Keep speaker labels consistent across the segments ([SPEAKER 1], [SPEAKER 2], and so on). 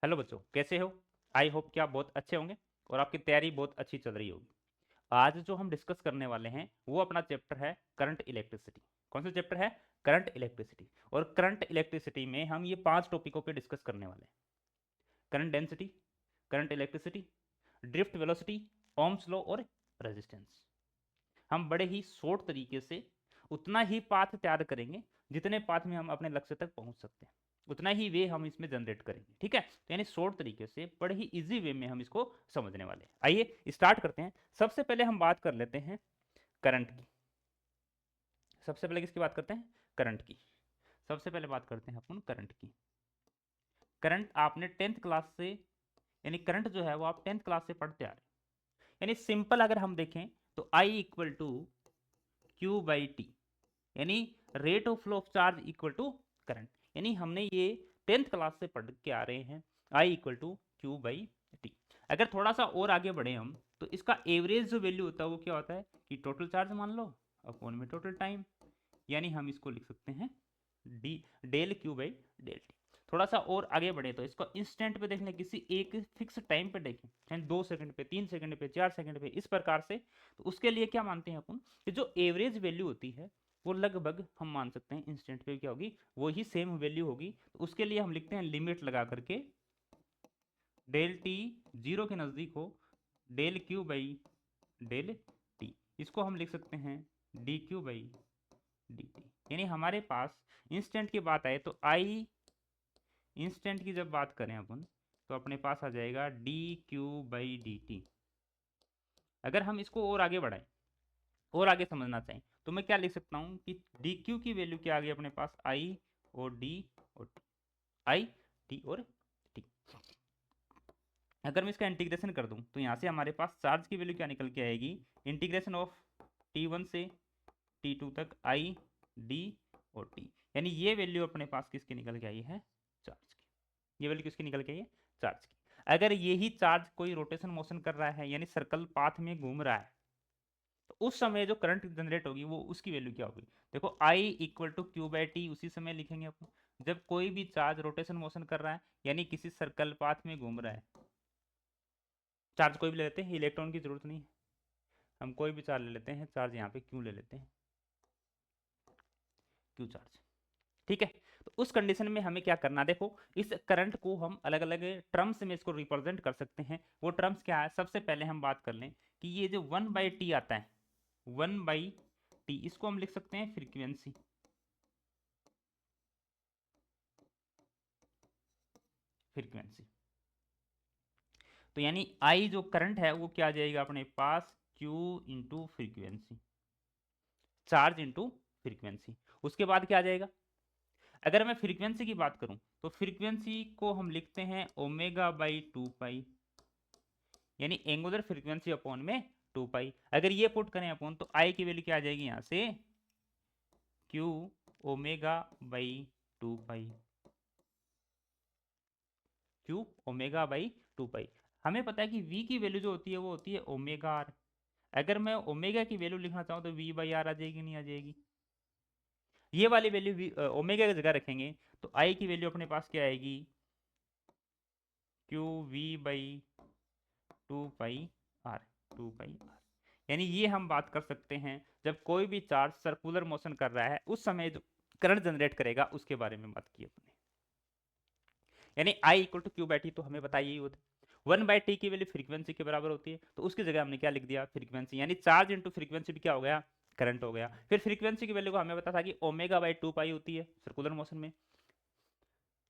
[SPEAKER 1] Hello बच्चों, कैसे हो? आई होप कि आप बहुत अच्छे होंगे और आपकी तैयारी बहुत अच्छी चल रही होगी। आज जो हम डिस्कस करने वाले हैं वो अपना चैप्टर है करंट इलेक्ट्रिसिटी। कौन सा चैप्टर है? Current electricity. और करंट इलेक्ट्रिसिटी में हम ये 5 टॉपिकों पे डिस्कस करने वाले हैं। Current density, current electricity, drift velocity, Ohm's law और रेजिस्टेंस। हम बड़े ही शॉर्ट तरीके से उतना ही पाथ तैयार करेंगे जितने पाथ में हम अपने लक्ष्य तक पहुंच सकते हैं, उतना ही वे हम इसमें जनरेट करेंगे। ठीक है, तो यानी शॉर्ट तरीके से बड़े ही इजी वे में हम इसको समझने वाले हैं। आइए स्टार्ट करते हैं। सबसे पहले हम बात कर लेते हैं करंट की। सबसे पहले किसकी बात करते हैं? करंट की। सबसे पहले बात करते हैं अपन करंट की। करंट आपने टेंथ क्लास से, यानी करंट जो है वो आप टेंथ क्लास से पढ़ते आ रहे हैं। यानी सिंपल अगर हम देखें तो I equal to Q by T, यानी rate of flow of charge equal to current. यानी हमने ये टेंथ क्लास से पढ़ के आ रहे हैं, I equal to Q by T. अगर थोड़ा सा और आगे बढ़े हम तो इसका एवरेज जो वैल्यू होता है वो क्या होता है कि टोटल चार्ज मान लो अपॉन में टोटल टाइम। यानी हम इसको लिख सकते हैं D del Q by del T. थोड़ा सा और आगे बढ़े तो इसको इंस्टेंट पे देख लें, किसी एक फिक्स टाइम पे देखें, चाहे 2 सेकंड पे, 3 सेकंड पे, 4 सेकंड पे, इस प्रकार से। तो उसके लिए क्या मानते हैं अपन कि जो एवरेज वैल्यू होती है वो लगभग हम मान सकते हैं इंस्टेंट पे क्या होगी, वो ही सेम वैल्यू होगी। तो उसके लिए हम लिखते हैं लिमिट लगा करके डेल टी जीरो के नज़दीक हो, del Q by del T. इसको हम लिख सकते हैं D Q by D T. यानी हमारे पास इंस्टेंट की बात आए तो आई इंस्टेंट की जब बात करें अपन तो अपने पास आ जाएगा D Q by D T. अगर हम इसको और आगे बढ़ाएं और आगे समझना चाहें तो मैं क्या लिख सकता हूँ कि डी क्यू की वैल्यू क्या आ गई अपने पास, आई और डी और टी, आई टी और टी। अगर मैं इसका इंटीग्रेशन कर दूं तो यहाँ से हमारे पास चार्ज की वैल्यू क्या निकल के आएगी, इंटीग्रेशन ऑफ T1 से T2 तक आई डी और टी। यानी ये वैल्यू अपने पास किसकी निकल के आई है? चार्ज की। ये वैल्यू किसकी निकल के आई है? चार्ज की। अगर यही चार्ज कोई रोटेशन मोशन कर रहा है यानी सर्कल पाथ में घूम रहा है तो उस समय जो करंट जनरेट होगी वो उसकी वैल्यू क्या होगी? देखो I equal to Q by T उसी समय लिखेंगे अपन जब कोई भी चार्ज रोटेशन मोशन कर रहा है यानी किसी सर्कल पाथ में घूम रहा है। चार्ज कोई भी ले लेते हैं, इलेक्ट्रॉन की जरूरत नहीं है, हम कोई भी चार्ज ले लेते हैं। चार्ज यहाँ पे क्यों ले लेते हैं? Q charge. ठीक है, तो उस कंडीशन में हमें क्या करना, देखो इस करंट को हम अलग अलग टर्म्स में इसको रिप्रेजेंट कर सकते हैं। वो टर्म्स क्या है? सबसे पहले हम बात कर लें कि ये जो 1/t आता है, 1/t, इसको हम लिख सकते हैं फ्रीक्वेंसी। फ्रीक्वेंसी तो यानी आई जो करंट है वो क्या आ जाएगा अपने पास, Q into frequency, charge into frequency. उसके बाद क्या आ जाएगा? अगर मैं फ्रीक्वेंसी की बात करूं तो फ्रीक्वेंसी को हम लिखते हैं ओमेगा बाई 2 पाई, यानी एंगुलर फ्रीक्वेंसी अपॉन में 2 पाई। अगर ये पुट करें अपॉन तो आई की वैल्यू क्या आ जाएगी यहां से, Q omega by 2 pi, Q omega by 2 पाई। हमें पता है कि वी की वैल्यू जो होती है वो होती है ओमेगा आर। अगर मैं ओमेगा की वैल्यू लिखना चाहूँ तो वी बाई आर आ जाएगी, नहीं आ जाएगी? ये वाली वैल्यू ओमेगा की जगह रखेंगे तो आई की वैल्यू अपने पास क्या आएगी, Q V by 2 pi R, 2 pi R. यानी ये हम बात कर सकते हैं जब कोई भी चार्ज सर्कुलर मोशन कर रहा है उस समय जो करंट जनरेट करेगा उसके बारे में बात की अपने। यानी I equal to Q by T तो हमें बताइए ही होता है, 1/t की वैल्यू फ्रीक्वेंसी के बराबर होती है तो उसकी जगह हमने क्या लिख दिया, फ्रीक्वेंसी। यानी चार्ज इंटू फ्रीक्वेंसी भी क्या हो गया, करंट हो गया। फिर फ्रीक्वेंसी की वैल्यू को हमें पता था कि ओमेगा बाई 2 पाई होती है सर्कुलर मोशन में।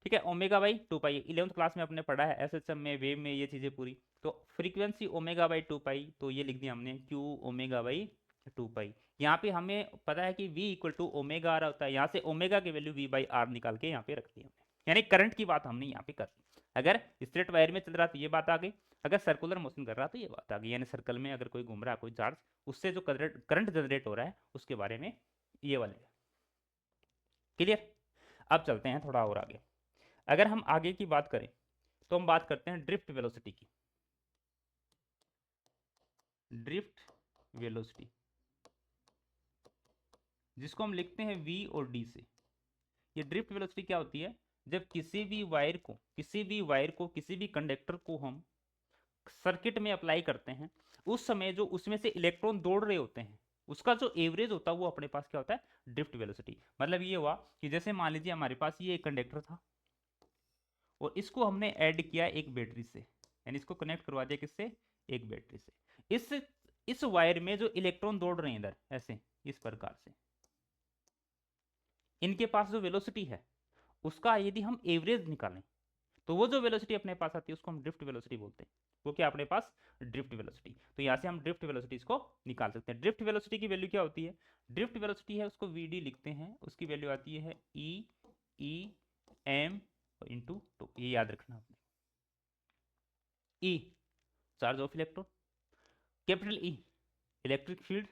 [SPEAKER 1] ठीक है, omega by 2 pi 11th class में अपने पढ़ा है, एसएचएम में, वेव में, ये चीज़ें पूरी। तो फ्रीक्वेंसी ओमेगा बाई 2 पाई, तो ये लिख दिया हमने क्यू ओमेगा बाई 2 पाई। यहाँ पे हमें पता है कि v equal to omega R होता है, यहाँ से ओमेगा की वैल्यू v बाई आर निकाल के यहाँ पे रख दी हमने। यानी करंट की बात हमने यहाँ पे कर दी। अगर स्ट्रेट वायर में चल रहा तो ये बात आ गई, अगर सर्कुलर मोशन कर रहा तो ये बात आ गई, यानी सर्कल में अगर कोई घूम रहा है कोई चार्ज, उससे जो करंट जनरेट हो रहा है उसके बारे में ये वाले। क्लियर? अब चलते हैं थोड़ा और आगे। अगर हम आगे की बात करें तो हम बात करते हैं ड्रिफ्ट वेलोसिटी की। ड्रिफ्ट वेलोसिटी जिसको हम लिखते हैं v और d से। ये ड्रिफ्ट वेलोसिटी क्या होती है? जब किसी भी वायर को किसी भी कंडक्टर को हम सर्किट में अप्लाई करते हैं, उस समय जो उसमें से इलेक्ट्रॉन दौड़ रहे होते हैं, उसका जो एवरेज होता है वो अपने पास क्या होता है, ड्रिफ्ट वेलोसिटी। मतलब ये हुआ कि जैसे मान लीजिए हमारे पास ये एक कंडक्टर था और इसको हमने ऐड किया एक बैटरी से, यानी इसको कनेक्ट करवा दिया किससे, एक बैटरी से। इस वायर में जो इलेक्ट्रॉन दौड़ रहे हैं इधर ऐसे इस प्रकार से, इनके पास जो वेलोसिटी है उसका यदि हम एवरेज निकालें तो वो जो वेलोसिटी अपने पास आती है उसको हम ड्रिफ्ट वेलोसिटी बोलते हैं। वो क्या अपने पास, ड्रिफ्ट वेलोसिटी। तो यहां से हम ड्रिफ्ट वेलोसिटी इसको निकाल सकते हैं। ड्रिफ्ट वेलोसिटी की वैल्यू क्या होती है, ड्रिफ्ट वेलोसिटी है उसको वीडी लिखते हैं, उसकी वैल्यू आती है ई एम इंटू टू, ये याद रखना आपने। E charge of electron, capital E electric field,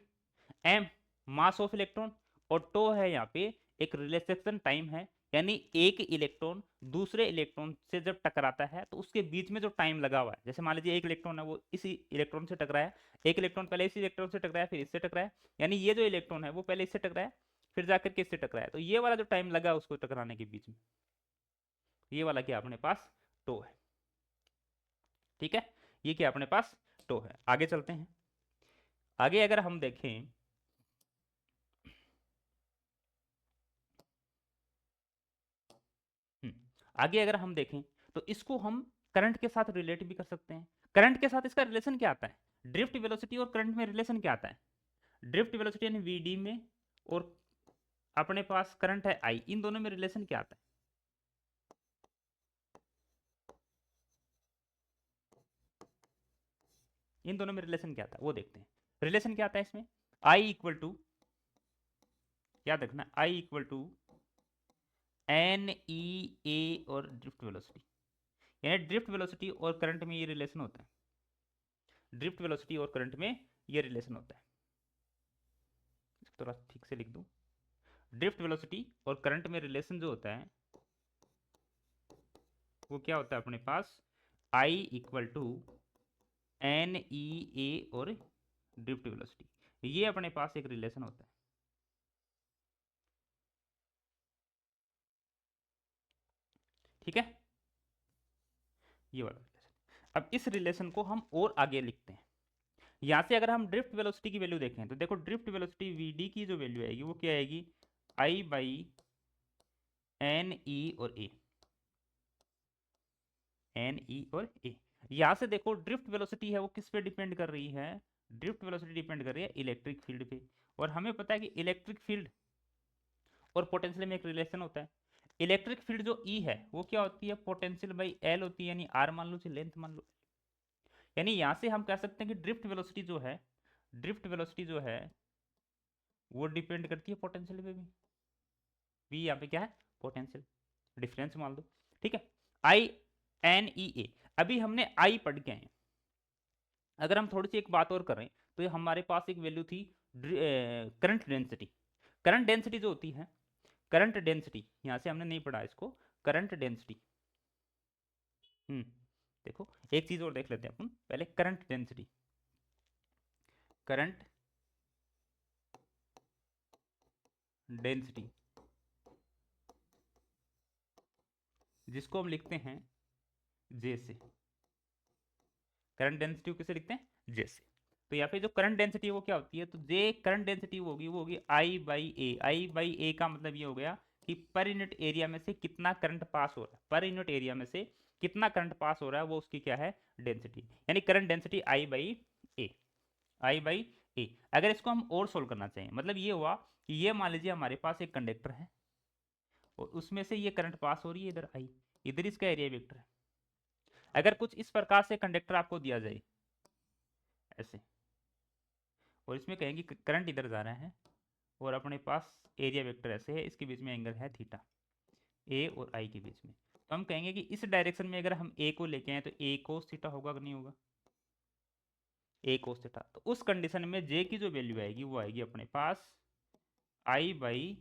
[SPEAKER 1] M mass of electron, और टो है यहाँ पे एक रिलेक्सेशन टाइम है, यानी एक इलेक्ट्रॉन दूसरे इलेक्ट्रॉन से जब टकराता है तो उसके बीच में जो टाइम लगा हुआ है, जैसे मान लीजिए एक इलेक्ट्रॉन है वो इसी इलेक्ट्रॉन से टकराया, एक इलेक्ट्रॉन पहले इसी इलेक्ट्रॉन से टकराया फिर इससे टकराया, यानी ये जो इलेक्ट्रॉन है वो पहले इससे टकराया फिर जाकर के इससे टकराया, तो ये वाला जो टाइम लगा उसको टकराने के बीच में, ये वाला क्या अपने पास टो है। ठीक है, ये क्या अपने पास टो है। आगे चलते हैं। आगे अगर हम देखें, आगे अगर हम देखें तो इसको हम करंट के साथ रिलेट भी कर सकते हैं। करंट के साथ इसका रिलेशन क्या आता है, ड्रिफ्ट वेलोसिटी और करंट में रिलेशन क्या आता है, ड्रिफ्ट वेलोसिटी यानी वीडी में और अपने पास करंट है आई, इन दोनों में रिलेशन क्या आता है, इन दोनों में रिलेशन क्या आता है वो देखते हैं। रिलेशन क्या आता है इसमें, आई इक्वल टू, याद रखना आई इक्वल टू एन ई ए और ड्रिफ्ट वेलोसिटी, यानी ड्रिफ्ट वेलोसिटी और करंट में ये रिलेशन होता है, ड्रिफ्ट वेलोसिटी और करंट में ये रिलेशन होता है। थोड़ा ठीक से लिख दूं, ड्रिफ्ट वेलोसिटी और करंट में रिलेशन जो होता है वो क्या होता है अपने पास, आई इक्वल टू एन ई ए और ड्रिफ्ट वेलोसिटी, ये अपने पास एक रिलेशन होता है। ठीक है, ये वाला रिलेशन। अब इस रिलेशन को हम और आगे लिखते हैं। यहां से अगर हम ड्रिफ्ट वेलोसिटी की वैल्यू देखें तो देखो ड्रिफ्ट वेलोसिटी वीडी की जो वैल्यू आएगी वो क्या आएगी, आई बाई एन ई और ए, एन ई और ए। यहां से देखो ड्रिफ्ट वेलोसिटी है वो किस पे डिपेंड कर रही है, ड्रिफ्ट वेलोसिटी डिपेंड कर रही है इलेक्ट्रिक फील्ड पे, और हमें पता है कि इलेक्ट्रिक फील्ड और पोटेंशियल में एक रिलेशन होता है। इलेक्ट्रिक फील्ड जो ई है वो क्या होती है, पोटेंशियल बाई एल होती है, यानी आर मान लो चाहे लेंथ मान लो। यानी यहां से हम कह सकते हैं कि ड्रिफ्ट वेलोसिटी जो है, ड्रिफ्ट वेलोसिटी जो है वो डिपेंड करती है पोटेंशियल पे भी। वी यहाँ पे क्या है, पोटेंशियल डिफरेंस मान लो। ठीक है, आई एन ई ए, अभी हमने आई पढ़ के आए। अगर हम थोड़ी सी एक बात और करें तो ये हमारे पास एक वैल्यू थी करंट डेंसिटी। करंट डेंसिटी जो होती है, करंट डेंसिटी यहाँ से हमने नहीं पढ़ा इसको, करंट डेंसिटी। देखो एक चीज और देख लेते हैं अपन पहले, करंट डेंसिटी, करंट डेंसिटी जिसको हम लिखते हैं जे से, करंट डेंसिटी किसे लिखते हैं जे से। तो यहाँ पे जो करंट डेंसिटी है वो क्या होती है, तो जे करंट डेंसिटी वो होगी आई बाई ए। आई बाई ए का मतलब ये हो गया कि पर यूनिट एरिया में से कितना करंट पास हो रहा है, पर यूनिट एरिया में से कितना करंट पास हो रहा है वो उसकी क्या है, डेंसिटी, यानी current density I by A, I by A. अगर इसको हम और सोल्व करना चाहें, मतलब ये हुआ कि ये मान लीजिए हमारे पास एक कंडक्टर है और उसमें से ये करंट पास हो रही है इधर आई, इधर इसका एरिया वेक्टर है। अगर कुछ इस प्रकार से कंडक्टर आपको दिया जाए ऐसे, और इसमें कहेंगे करंट इधर जा रहा है और अपने पास एरिया वेक्टर ऐसे है, इसके बीच में एंगल है थीटा, ए और आई के बीच में, तो हम कहेंगे कि इस डायरेक्शन में अगर हम ए को लेके आए तो ए कोस थीटा होगा कि नहीं होगा, ए कोस थीटा। तो उस कंडीशन में जे की जो वैल्यू आएगी वो आएगी अपने पास आई बाई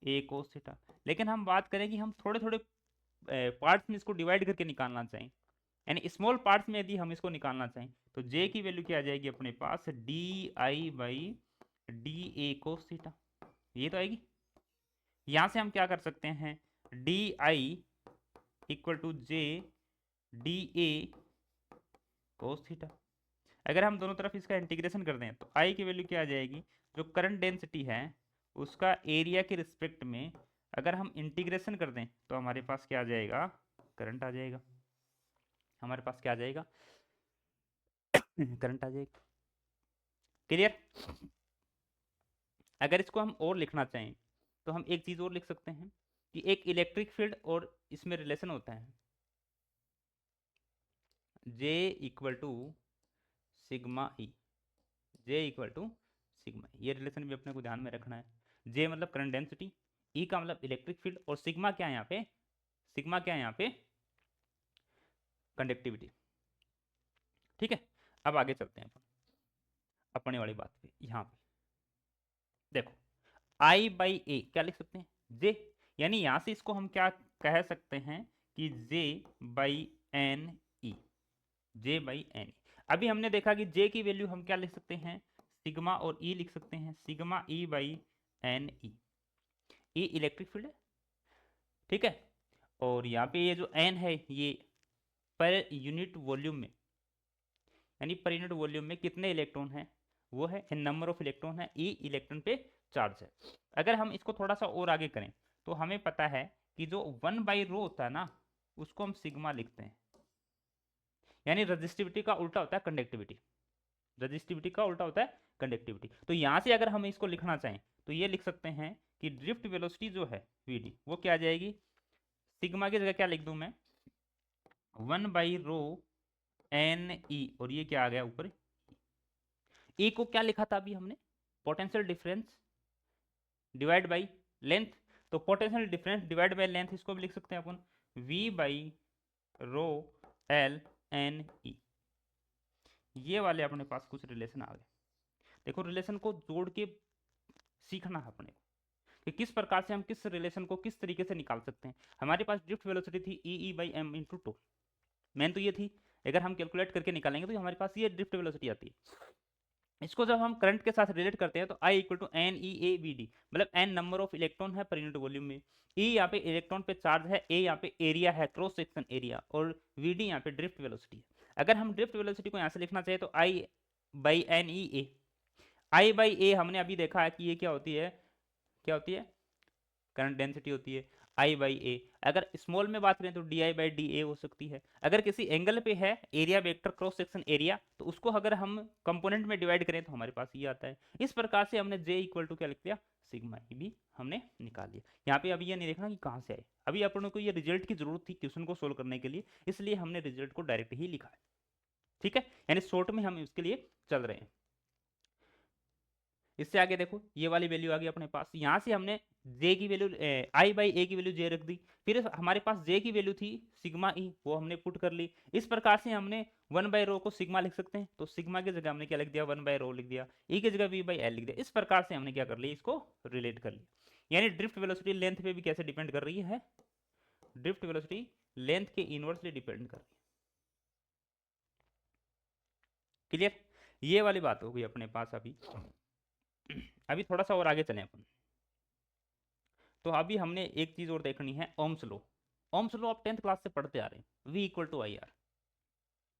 [SPEAKER 1] ए कोस थीटा। लेकिन हम बात करें कि हम थोड़े थोड़े पार्ट्स में इसको डिवाइड करके निकालना चाहें, यानी स्मॉल पार्ट्स में यदि हम इसको निकालना चाहें तो जे की वैल्यू क्या आ जाएगी अपने पास, D I by D A cos theta, ये तो आएगी। यहां से हम क्या कर सकते हैं, D I equal to J D A cos theta. अगर हम दोनों तरफ इसका इंटीग्रेशन कर दें तो आई की वैल्यू क्या आ जाएगी, जो करंट डेंसिटी है उसका एरिया के रिस्पेक्ट में अगर हम इंटीग्रेशन कर दें तो हमारे पास क्या आ जाएगा, करंट आ जाएगा। हमारे पास क्या आ जाएगा, करंट आ जाएगा। क्लियर। अगर इसको हम और लिखना चाहें तो हम एक चीज और लिख सकते हैं कि एक इलेक्ट्रिक फील्ड और इसमें रिलेशन होता है J equal to sigma E, J equal to sigma. ये रिलेशन भी अपने को ध्यान में रखना है। J मतलब करंट डेंसिटी, E का मतलब इलेक्ट्रिक फील्ड, और सिग्मा क्या है यहाँ पे, सिग्मा क्या है यहाँ पे, कंडक्टिविटी। ठीक है, अब आगे चलते हैं अपने वाली बात पे। यहाँ पे देखो I बाई ए क्या लिख सकते हैं, J, यानी यहां से इसको हम क्या कह सकते हैं कि J by N E, J by N. अभी हमने देखा कि J की वैल्यू हम क्या लिख सकते हैं, सिग्मा, और E लिख सकते हैं sigma E by N E. E electric field है, ठीक है। और यहाँ पे ये जो N है ये पर यूनिट वॉल्यूम में, यानी पर यूनिट वॉल्यूम में कितने इलेक्ट्रॉन हैं वो है, नंबर ऑफ इलेक्ट्रॉन है, E इलेक्ट्रॉन पे चार्ज है। अगर हम इसको थोड़ा सा और आगे करें तो हमें पता है कि जो 1/ρ होता है ना उसको हम सिग्मा लिखते हैं, यानी रजिस्टिविटी का उल्टा होता है कंडक्टिविटी, रजिस्टिविटी का उल्टा होता है कंडक्टिविटी। तो यहां से अगर हम इसको लिखना चाहें तो ये लिख सकते हैं कि ड्रिफ्ट वेलोसिटी जो है Vd वो क्या आ जाएगी, सिग्मा की जगह क्या लिख दूं मैं, 1/ρ एन ई, और ये क्या आ गया ऊपर, E को क्या लिखा था अभी हमने, potential difference divide by length. तो potential difference divide by length इसको भी लिख सकते हैं अपन V by rho L N E. ये वाले अपने पास कुछ रिलेशन आ गए। देखो रिलेशन को जोड़ के सीखना है अपने को कि किस प्रकार से हम किस रिलेशन को किस तरीके से निकाल सकते हैं। हमारे पास ड्रिफ्ट वेलोसिटी थी E by M into two, main तो ये थी। अगर हम कैलकुलेट करके निकालेंगे तो हमारे पास ये ड्रिफ्ट वेलोसिटी आती है। इसको जब हम करंट के साथ रिलेट करते हैं तो I equal to N E A V D, मतलब एन नंबर ऑफ इलेक्ट्रॉन है पर यूनिट वॉल्यूम में, E यहाँ पे इलेक्ट्रॉन पे चार्ज है, A यहाँ पे एरिया है क्रॉस सेक्शन एरिया, और VD यहाँ पे ड्रिफ्ट वेलोसिटी है। अगर हम ड्रिफ्ट वेलोसिटी को यहाँ से लिखना चाहिए तो I by N E A, I by A हमने अभी देखा है कि ये क्या होती है, क्या होती है, करंट डेंसिटी होती है I बाई ए। अगर स्मॉल में बात करें तो डी आई बाई डी ए हो सकती है। अगर किसी एंगल पे है area vector cross section area, तो उसको अगर हम कंपोनेंट में डिवाइड करें तो हमारे पास ये आता है। इस प्रकार से हमने J इक्वल टू क्या लिख दिया, सिग्मा ई भी हमने निकाल लिया। यहाँ पे अभी ये नहीं देखना कि कहाँ से आए, अभी अपन को ये रिजल्ट की जरूरत थी क्वेश्चन को सोल्व करने के लिए, इसलिए हमने रिजल्ट को डायरेक्ट ही लिखा है। ठीक है, यानी शॉर्ट में हम इसके लिए चल रहे हैं। इससे आगे देखो ये वाली वैल्यू आ गई अपने पास, यहाँ से हमने J की वैल्यू I बाई ए की वैल्यू J रख दी, फिर हमारे पास J की वैल्यू थी सिग्मा E, वो हमने पुट कर ली। इस प्रकार से हमने 1/ρ को सिग्मा लिख सकते हैं, तो सिग्मा की जगह हमने क्या लिख दिया, 1/ρ लिख दिया, E की जगह V बाई एल लिख दिया। इस प्रकार से हमने क्या कर लिया, इसको रिलेट कर लिया। यानी ड्रिफ्ट वेलोसिटी लेंथ पे भी कैसे डिपेंड कर रही है, ड्रिफ्ट वेलोसिटी लेंथ के इनवर्सली डिपेंड कर रही है। क्लियर, ये वाली बात हो गई अपने पास। अभी थोड़ा सा और आगे चलें अपन, तो अभी हमने एक चीज और देखनी है, ओम्स लॉ। ओम्स लॉ आप 10th क्लास से पढ़ते आ रहे हैं, V equal to I R,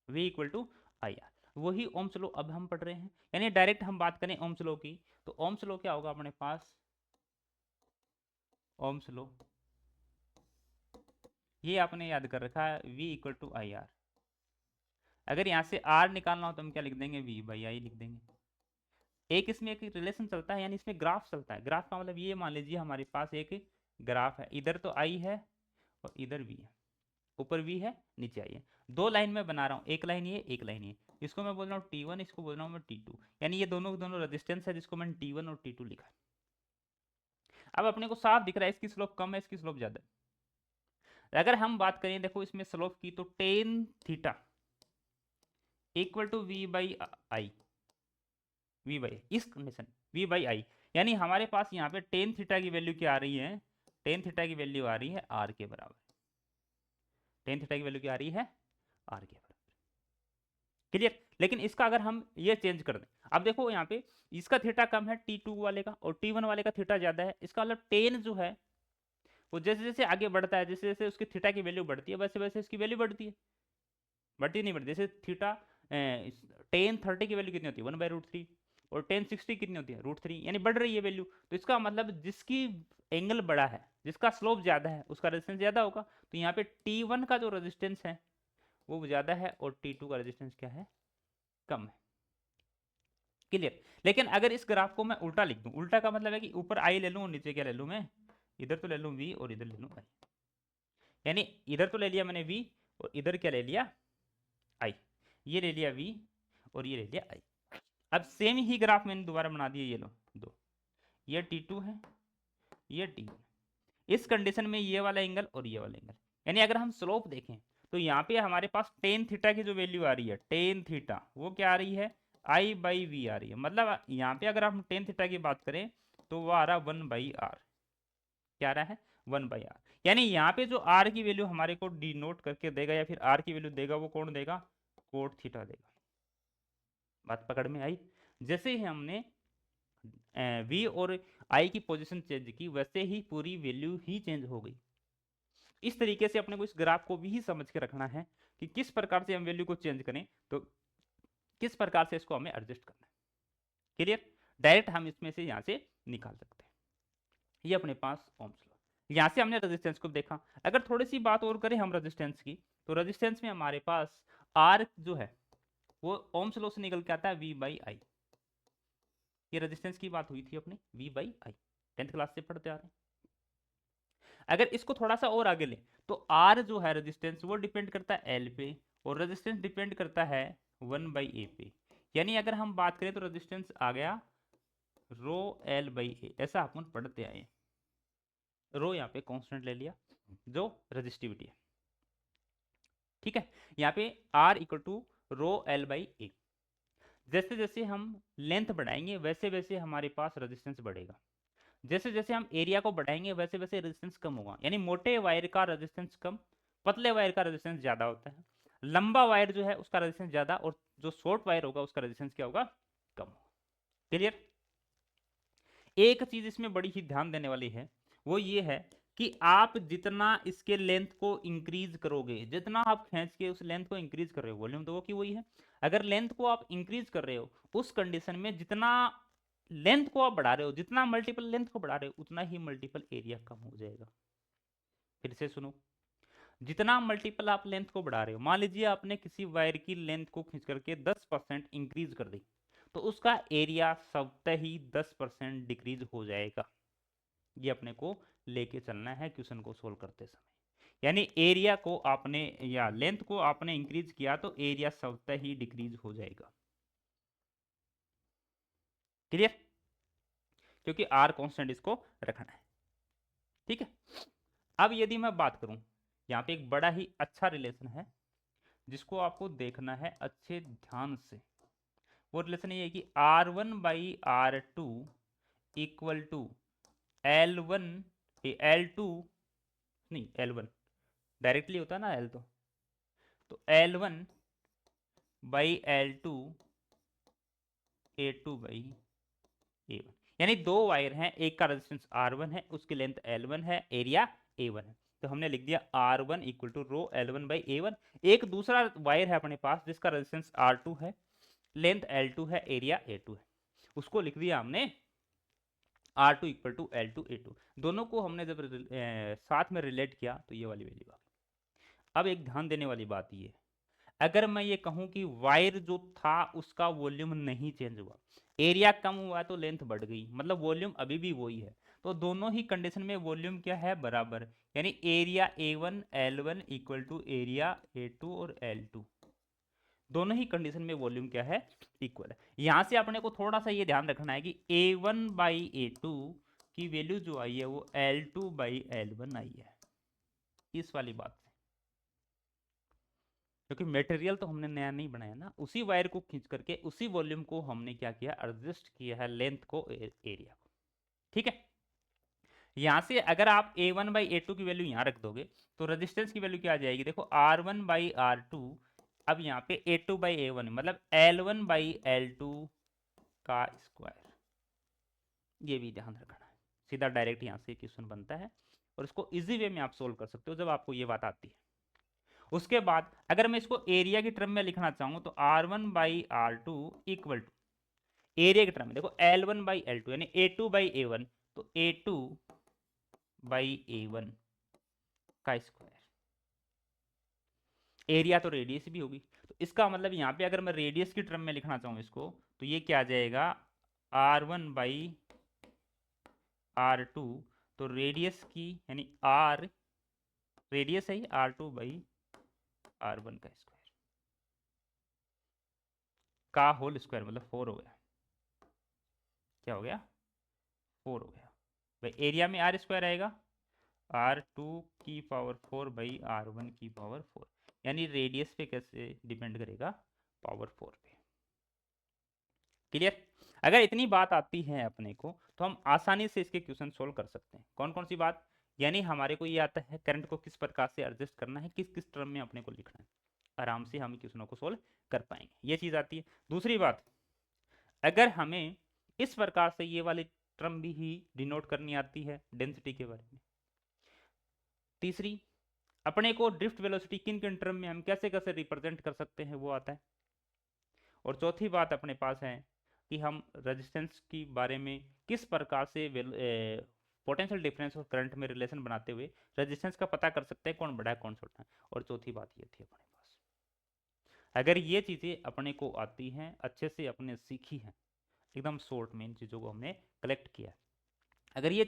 [SPEAKER 1] V equal to I R, वही ओम्स लॉ अब हम पढ़ रहे हैं। यानी डायरेक्ट हम बात करें ओम्स लॉ की, तो ओम्स लॉ क्या होगा अपने पास, ओम्स लॉ ये आपने याद कर रखा है, V equal to I R. अगर यहाँ से R निकालना हो तो हम क्या लिख देंगे, V बाई आई लिख देंगे। एक इसमें एक रिलेशन चलता है, यानी इसमें ग्राफ चलता है। ग्राफ का मतलब ये मान लीजिए हमारे पास एक ग्राफ है, इधर तो आई है और इधर V है, ऊपर V है नीचे आई है, दो लाइन में बना रहा हूँ, एक लाइन ये एक लाइन ये, इसको मैं बोल रहा हूँ T1, इसको बोल रहा हूँ मैं T2, यानी ये दोनों दोनों रेजिस्टेंस है जिसको मैंने T1 और T2 लिखा है। अब अपने को साफ दिख रहा है इसकी स्लोप कम है इसकी स्लोप ज्यादा है। अगर हम बात करें देखो इसमें स्लोप की, तो tan theta equal to V by I, V by इस कंडीशन V बाई आई, यानी हमारे पास यहाँ पे टेन थीटा की वैल्यू क्या आ रही है, टेन थीटा की वैल्यू आ रही है R के बराबर, टेन थीटा की वैल्यू क्या आ रही है, R के बराबर। क्लियर। लेकिन इसका अगर हम ये चेंज कर दें, अब देखो यहाँ पे इसका थीटा कम है T2 वाले का और T1 वाले का थीटा ज्यादा है, इसका मतलब टेन जो है वो जैसे जैसे आगे बढ़ता है, जैसे जैसे उसकी थीटा की वैल्यू बढ़ती है, वैसे वैसे इसकी वैल्यू बढ़ती है, बढ़ती नहीं बढ़ती। जैसे थीटा टेन 30 की वैल्यू कितनी होती है, 1/√3, और 10 60 कितनी होती है, √3, यानी बढ़ रही है वैल्यू। तो इसका मतलब जिसकी एंगल बड़ा है, जिसका स्लोप ज्यादा है, उसका रेजिस्टेंस ज्यादा होगा। तो यहाँ पे T1 का जो रेजिस्टेंस है वो ज्यादा है, और T2 का रेजिस्टेंस क्या है, कम है। क्लियर। लेकिन अगर इस ग्राफ को मैं उल्टा लिख दूं, उल्टा का मतलब है कि ऊपर आई ले लूं और नीचे क्या ले लूं, मैं इधर तो ले लूं V और इधर ले लूं I, यानी इधर तो ले लिया मैंने V और इधर क्या ले लिया I, ये ले लिया V और ये ले लिया I। अब सेम ही ग्राफ मैंने दोबारा बना दिया, ये लो दो, ये T2 है, ये T1। इस कंडीशन में ये वाला एंगल और ये वाला एंगल, यानी अगर हम स्लोप देखें तो यहाँ पे हमारे पास टेन थीटा की जो वैल्यू आ रही है, टेन थीटा वो क्या आ रही है, I/V आ रही है। मतलब यहाँ पे अगर हम टेन थीटा की बात करें तो वो आ रहा 1/R, क्या आ रहा है, 1/R। यानी यहाँ पे जो R की वैल्यू हमारे को डिनोट करके देगा या फिर R की वैल्यू देगा, वो कौन देगा, कोट थीटा देगा। बात पकड़ में आई। जैसे ही हमने V और I की पोजीशन चेंज की, वैसे ही पूरी वैल्यू ही चेंज हो गई। इस तरीके से अपने को इस ग्राफ को भी समझ के रखना है कि किस प्रकार से हम वैल्यू को चेंज करें, तो किस प्रकार से इसको हमें एडजस्ट करना है। क्लियर। डायरेक्ट हम इसमें से यहां से निकाल सकते हैं। ये अपने पास ओम्स लॉ, यहां से हमने रेजिस्टेंस को देखा। अगर थोड़ी सी बात और करें हम रेजिस्टेंस की, तो रेजिस्टेंस में हमारे पास R जो है वो ओम्स लॉ से निकल के आता है V/I। ये रेजिस्टेंस की बात हुई थी अपनी, V/I 10th क्लास से पढ़ते आ रहे हैं। अगर इसको थोड़ा सा और आगे लें तो R जो है रेजिस्टेंस वो डिपेंड करता है L पे, और रेजिस्टेंस डिपेंड करता है 1/A पे। यानी अगर हम बात करें तो रेजिस्टेंस आ गया ρL/A, ऐसा अपन पढ़ते आए। रो यहाँ पे कांस्टेंट ले लिया जो रेजिस्टिविटी है, ठीक है। यहाँ पे R = ρL/A। जैसे जैसे हम लेंथ बढ़ाएंगे वैसे वैसे हमारे पास रेजिस्टेंस बढ़ेगा, जैसे जैसे हम एरिया को बढ़ाएंगे वैसे वैसे रेजिस्टेंस कम होगा। यानी मोटे वायर का रेजिस्टेंस कम, पतले वायर का रेजिस्टेंस ज्यादा होता है। लंबा वायर जो है उसका रेजिस्टेंस ज्यादा, और जो शॉर्ट वायर होगा उसका रेजिस्टेंस क्या होगा, कम होगा। क्लियर। एक चीज इसमें बड़ी ही ध्यान देने वाली है, वो ये है कि आप जितना इसके लेंथ को इंक्रीज करोगे, जितना आप खींच के उस लेंथ को इंक्रीज कर रहे हो, वॉल्यूम तो वो की वही है। अगर लेंथ को आप इंक्रीज कर रहे हो, उस कंडीशन में जितना लेंथ को आप बढ़ा रहे हो, जितना मल्टीपल लेंथ को बढ़ा रहे हो, उतना ही मल्टीपल एरिया कम हो जाएगा। फिर से सुनो, जितना मल्टीपल आप लेंथ को बढ़ा रहे हो, मान लीजिए आपने किसी वायर की लेंथ को खींच करके 10% इंक्रीज कर दी, तो उसका एरिया स्वतः ही 10% डिक्रीज हो जाएगा। ये अपने को लेके चलना है क्वेश्चन को सोल्व करते समय। यानी एरिया को आपने या लेंथ को आपने इंक्रीज किया तो एरिया स्वतः ही डिक्रीज हो जाएगा। क्लियर। क्योंकि R कांस्टेंट इसको रखना है, ठीक है। अब यदि मैं बात करूं, यहाँ पे एक बड़ा ही अच्छा रिलेशन है जिसको आपको देखना है अच्छे ध्यान से। वो रिलेशन ये है कि R1/R2 equal to L1 L2, नहीं L1 डायरेक्टली होता है ना L, तो L1/L2 A2/A1। यानी दो वायर हैं, एक का रेजिस्टेंस R1 है, उसकी लेंथ L1 है, एरिया A1 है। तो हमने लिख दिया R1 = ρL1/A1। एक दूसरा वायर है अपने पास जिसका रेजिस्टेंस R2 है, लेंथ L2 है, एरिया A2 है, उसको लिख दिया हमने R2 = L2/A2। दोनों को हमने जब साथ में रिलेट किया तो ये वाली वैल्यू आ गई। अब एक ध्यान देने वाली बात ये, अगर मैं ये कहूं कि वायर जो था उसका वॉल्यूम नहीं चेंज हुआ, एरिया कम हुआ तो लेंथ बढ़ गई, मतलब वॉल्यूम अभी भी वही है, तो दोनों ही कंडीशन में वॉल्यूम क्या है, बराबर। यानी area A1 L1 = area A2 और L2, दोनों ही कंडीशन में वॉल्यूम क्या है, इक्वल है। यहां से अपने को थोड़ा सा ये ध्यान रखना है कि A1/A2 की वैल्यू जो आई है वो L2/L1 आई है, इस वाली बात से। क्योंकि मटेरियल तो हमने नया नहीं बनाया ना, उसी वायर को खींच करके उसी वॉल्यूम को हमने क्या किया, एडजस्ट किया है लेंथ को, एरिया को, ठीक है। यहां से अगर आप A1/A2 की वैल्यू यहां रख दोगे तो रेजिस्टेंस की वैल्यू क्या आ जाएगी, देखो R1/R2, अब यहाँ पे A2/A1 मतलब L1/L2 का स्क्वायर। ये भी ध्यान रखना है, सीधा डायरेक्ट यहां से क्वेश्चन बनता है, और इसको इजी वे में आप सोल्व कर सकते हो जब आपको ये बात आती है। उसके बाद अगर मैं इसको एरिया की टर्म में लिखना चाहूं तो R1/R2 इक्वल टू एरिया की टर्म में देखो L1/L2 यानी A2/A1, तो A2/A1 का स्क्वायर। एरिया तो रेडियस भी होगी, तो इसका मतलब यहाँ पे अगर मैं रेडियस की टर्म में लिखना चाहूँ इसको तो ये क्या आ जाएगा R1/R2, तो रेडियस की यानी R रेडियस है R2/R1 का स्क्वायर का होल स्क्वायर, मतलब 4 हो गया। क्या हो गया? 4 हो गया भाई। एरिया में R स्क्वायर आएगा R2 की पावर 4/R1 की पावर 4, यानी रेडियस पे कैसे डिपेंड करेगा? पावर 4 पे। क्लियर? अगर इतनी बात आती है अपने को तो हम आसानी से इसके क्वेश्चन सोल्व कर सकते हैं। कौन कौन सी बात? यानी हमारे को ये आता है करंट को किस प्रकार से एडजस्ट करना है, किस किस टर्म में अपने को लिखना है, आराम से हम क्वेश्चनों को सोल्व कर पाएंगे, ये चीज आती है। दूसरी बात, अगर हमें इस प्रकार से ये वाली टर्म भी ही डिनोट करनी आती है डेंसिटी के बारे में। तीसरी, अपने को ड्रिफ्ट वेलोसिटी किन किन टर्म में हम कैसे कैसे रिप्रेजेंट कर सकते हैं वो आता है। और चौथी बात अपने पास है कि हम रेजिस्टेंस की बारे में किस प्रकार से पोटेंशियल डिफरेंस और करंट में रिलेशन बनाते हुए रेजिस्टेंस का पता कर सकते हैं कौन बड़ा है कौन छोटा है। और चौथी बात ये थी अपने पास, अगर ये चीज़ें अपने को आती हैं, अच्छे से अपने सीखी हैं, एकदम शॉर्ट में इन चीज़ों को हमने कलेक्ट किया, अगर ये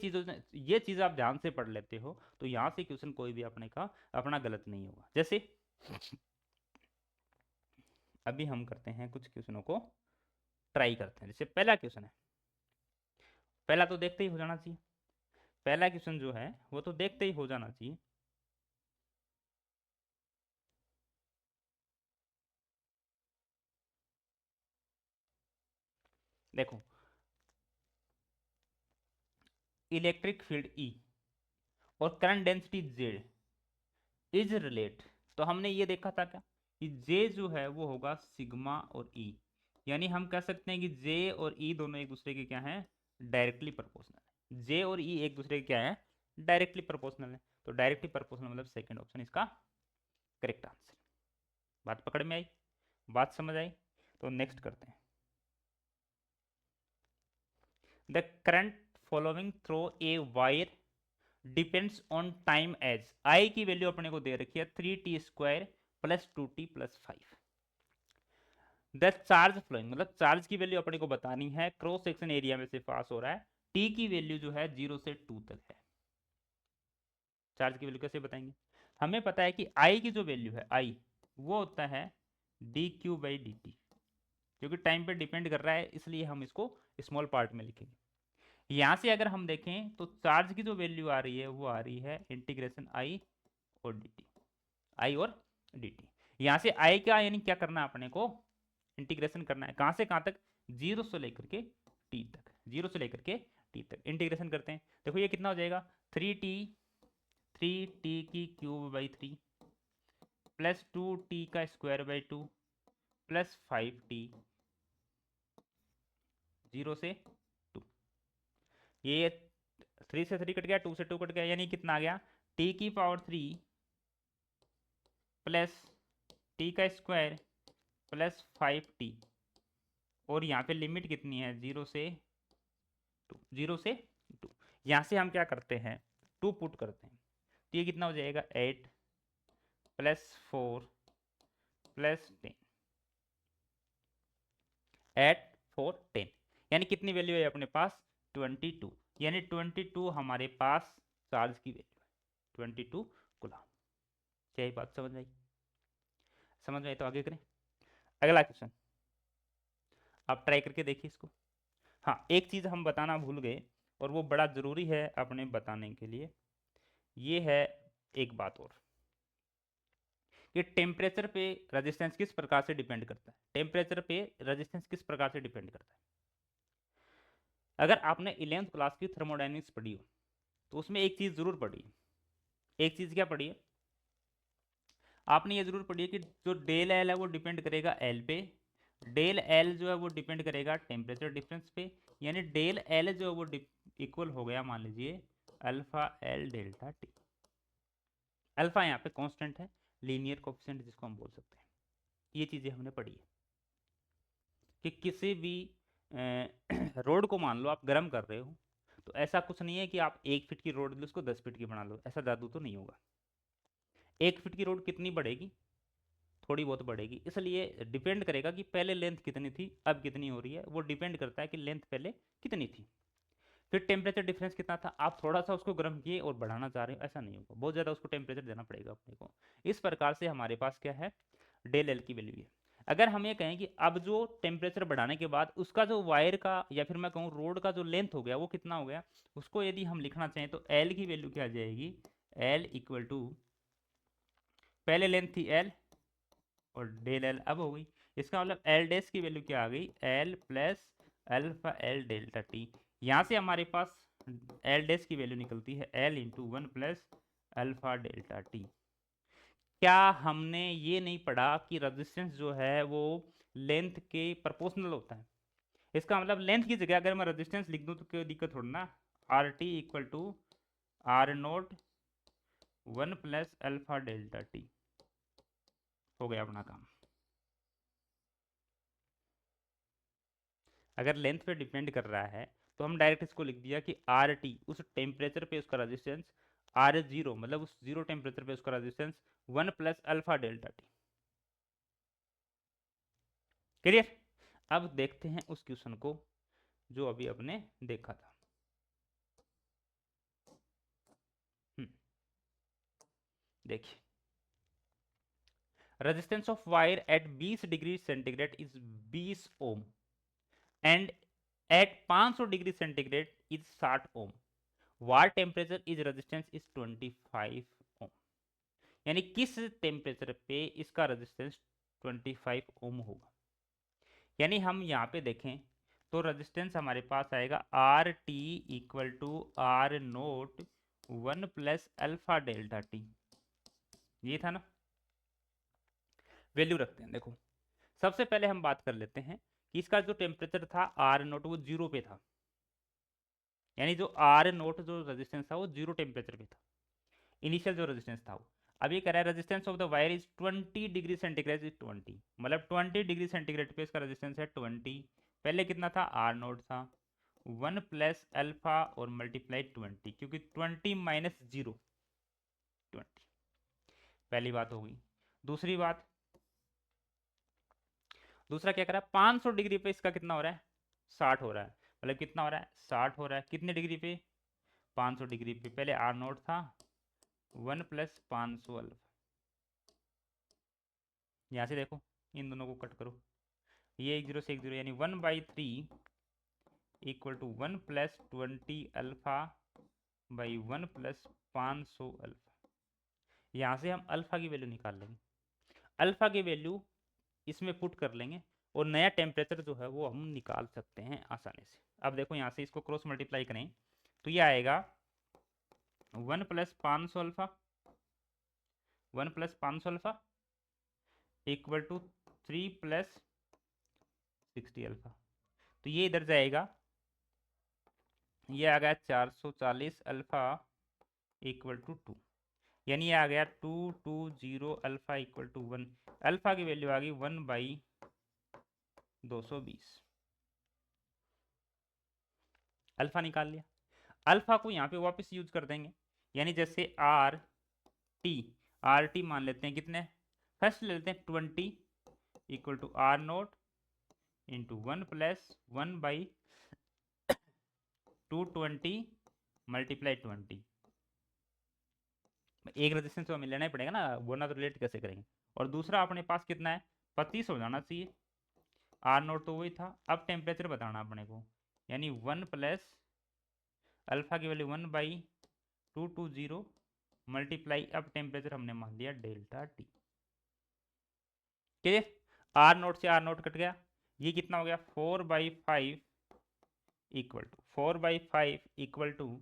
[SPEAKER 1] चीज़ आप ध्यान से पढ़ लेते हो तो यहाँ से क्वेश्चन कोई भी अपने का अपना गलत नहीं होगा। जैसे अभी हम करते हैं कुछ क्वेश्चनों को ट्राई करते हैं। जैसे पहला क्वेश्चन है, पहला तो देखते ही हो जाना चाहिए, पहला क्वेश्चन जो है वो तो देखते ही हो जाना चाहिए। देखो, इलेक्ट्रिक फील्ड E और current density Z is relate, तो हमने ये देखा था क्या कि J जो है वो होगा सिग्मा और E, यानी हम कह सकते हैं कि J और E दोनों एक दूसरे के क्या हैं? डायरेक्टली प्रोपोर्शनल है। J और E एक दूसरे के क्या है? डायरेक्टली प्रोपोर्शनल है। तो डायरेक्टली प्रोपोर्शनल मतलब सेकंड ऑप्शन इसका करेक्ट आंसर। बात पकड़ में आई? बात समझ आई? तो नेक्स्ट करते हैं। The current following through a wire depends on time as I की वैल्यू अपने को दे रखी है 3t² + 2t + 5। The charge flowing मतलब चार्ज की वैल्यू अपने को बतानी है, क्रॉस सेक्शन एरिया में से पास हो रहा है, टी की वैल्यू जो है 0 से 2 तक है। चार्ज की वैल्यू कैसे बताएंगे? हमें पता है कि आई की जो वैल्यू है आई वो होता है dq/dt, क्योंकि टाइम पे डिपेंड कर रहा है इसलिए हम इसको स्मॉल पार्ट में लिखेंगे। यहां से अगर हम देखें तो चार्ज की जो वैल्यू आ रही है वो आ रही है इंटीग्रेशन आई और dt, आई और dt। यहां से आई का यानी क्या करना है अपने को? इंटीग्रेशन करना है, कहां से कहां तक? 0 से लेकर के t तक, 0 से लेकर के t तक इंटीग्रेशन करते हैं। देखो ये कितना हो जाएगा? 3t की³ 3 + 2t² 2 + 5t 0 से 2, ये 3 से 3 कट गया, 2 से 2 कट गया, यानी कितना आ गया? t³ + t² + 5t, और यहाँ पे लिमिट कितनी है? 0 से 2, 0 से 2। यहाँ से हम क्या करते हैं? 2 पुट करते हैं, तो ये कितना हो जाएगा? 8 + 4 + 10, 8 4 10, यानी कितनी वैल्यू है अपने पास? 22, यानी 22 हमारे पास चार्ज की वैल्यू है, 22 कूलम। क्या ये बात समझ आई? समझ में आई तो आगे करें। अगला क्वेश्चन आप ट्राई करके देखिए इसको। हाँ, एक चीज़ हम बताना भूल गए और वो बड़ा ज़रूरी है अपने बताने के लिए, ये है एक बात और कि टेम्परेचर पे रेजिस्टेंस किस प्रकार से डिपेंड करता है। टेम्परेचर पे रेजिस्टेंस किस प्रकार से डिपेंड करता है? अगर आपने 11th क्लास की थर्मोडायनेमिक्स पढ़ी हो तो उसमें एक चीज़ ज़रूर पढ़ी है। एक चीज़ क्या पढ़ी है? आपने ये ज़रूर पढ़ी है कि जो डेल एल है वो डिपेंड करेगा एल पे, डेल एल जो है वो डिपेंड करेगा टेम्परेचर डिफरेंस पे, यानी डेल एल जो है वो इक्वल हो गया मान लीजिए alpha L delta T. Alpha यहाँ पे कांस्टेंट है, लीनियर कोफिशिएंट जिसको हम बोल सकते हैं। ये चीज़ें हमने पढ़ी है कि किसी भी रोड को मान लो आप गर्म कर रहे हो, तो ऐसा कुछ नहीं है कि आप 1 फीट की रोड लो उसको 10 फीट की बना लो, ऐसा जादू तो नहीं होगा। 1 फीट की रोड कितनी बढ़ेगी, थोड़ी बहुत बढ़ेगी, इसलिए डिपेंड करेगा कि पहले लेंथ कितनी थी अब कितनी हो रही है, वो डिपेंड करता है कि लेंथ पहले कितनी थी। फिर टेम्परेचर डिफरेंस कितना था, आप थोड़ा सा उसको गर्म किए और बढ़ाना चाह रहे हो, ऐसा नहीं होगा, बहुत ज़्यादा उसको टेम्परेचर देना पड़ेगा अपने को। इस प्रकार से हमारे पास क्या है, डेल एल की वैल्यू है। अगर हम ये कहें कि अब जो टेम्परेचर बढ़ाने के बाद उसका जो वायर का या फिर मैं कहूँ रोड का जो लेंथ हो गया वो कितना हो गया, उसको यदि हम लिखना चाहें तो एल की वैल्यू क्या आ जाएगी, एल इक्वल टू पहले लेंथ थी एल और डेल एल अब हो गई, इसका मतलब एल डैश की वैल्यू क्या आ गई, L plus alpha L delta T. यहाँ से हमारे पास एल डैश की वैल्यू निकलती है L into 1 plus alpha delta T. क्या हमने ये नहीं पढ़ा कि रेजिस्टेंस जो है वो लेंथ के प्रोपोर्शनल होता है। इसका मतलब लेंथ की जगह अगर मैं रेजिस्टेंस लिख दूं तो कोई दिक्कत थोड़ी ना, R T equal to R naught 1 plus alpha delta T, हो गया अपना काम। अगर लेंथ पे डिपेंड कर रहा है तो हम डायरेक्ट इसको लिख दिया कि आर टी उस टेम्परेचर पे उसका रेजिस्टेंस, आर जीरो मतलब उस जीरो टेम्परेचर पे उसका resistance 1 plus alpha delta T. Clear. अब देखते हैं उस क्वेश्चन को जो अभी अपने देखा था। देखिए, resistance of wire at 20 degree centigrade is 20 ohm and at 500 degree centigrade is 60 ohm, what temperature is resistance is 25 ohm. यानी किस टेम्परेचर पे इसका रेजिस्टेंस 25 ओम होगा। यानी हम यहाँ पे देखें तो रेजिस्टेंस हमारे पास आएगा R T equal to R naught 1 plus alpha delta T, ये था ना। वैल्यू रखते हैं, देखो सबसे पहले हम बात कर लेते हैं कि इसका जो टेम्परेचर था आर नोट वो जीरो पे था, यानी जो आर नोट जो रेजिस्टेंस था वो जीरो टेम्परेचर पे था, इनिशियल जो रेजिस्टेंस था वो। अब ये कह रहा है resistance of the wire is 20 degree centigrade is 20, मतलब 20 डिग्री सेंटीग्रेड पे इसका रेजिस्टेंस है 20। पहले कितना था, आर नोट था 1 प्लस अल्फा और मल्टीप्लाई 20, क्योंकि 20 माइनस जीरो 20, पहली बात हो गई। दूसरी बात, दूसरा क्या करा, 500 डिग्री पे इसका कितना हो रहा है, 60 हो रहा है, मतलब कितना हो रहा है, 60 हो रहा है, कितने डिग्री पे, 500 डिग्री पे। पहले आर नोट था 1 प्लस 500 अल्फा, यहाँ से देखो इन दोनों को कट करो, ये एक जीरो से एक जीरो, यानी 1/3 equal to 1 plus 20 alpha by 1 plus 500 alpha. यहाँ से हम अल्फा की वैल्यू निकाल लेंगे, अल्फा की वैल्यू इसमें पुट कर लेंगे और नया टेम्परेचर जो है वो हम निकाल सकते हैं आसानी से। अब देखो यहाँ से इसको क्रॉस मल्टीप्लाई करें तो ये आएगा 1 plus 500 alpha, 1 plus 500 alpha equal to 3 plus 60 alpha. तो ये इधर जाएगा, ये आ गया 440 अल्फा इक्वल टू 2, यानी ये आ गया 220 अल्फा इक्वल टू 1। अल्फा की वैल्यू आ गई 1/220, अल्फा निकाल लिया। अल्फा को यहाँ पे वापस यूज कर देंगे, यानी जैसे आर टी मान लेते हैं कितने, फर्स्ट ले लेते हैं 20 equal to R naught into 1 plus 1/220 multiply 20। एक रेजिस्टेंस तो हमें लेना ही पड़ेगा ना, वरना तो रिलेट कैसे करेंगे। और दूसरा अपने पास कितना है, 25 हो जाना चाहिए, आर नोट तो वही था। अब टेम्परेचर बताना अपने को, यानी 1 प्लस अल्फा की वैल्यू 1/220 मल्टीप्लाई, अब टेम्परेचर हमने मान लिया डेल्टा टी। ठीक है, आर नोट से आर नोट कट गया, ये कितना हो गया 4/5 equal to 4/5 equal to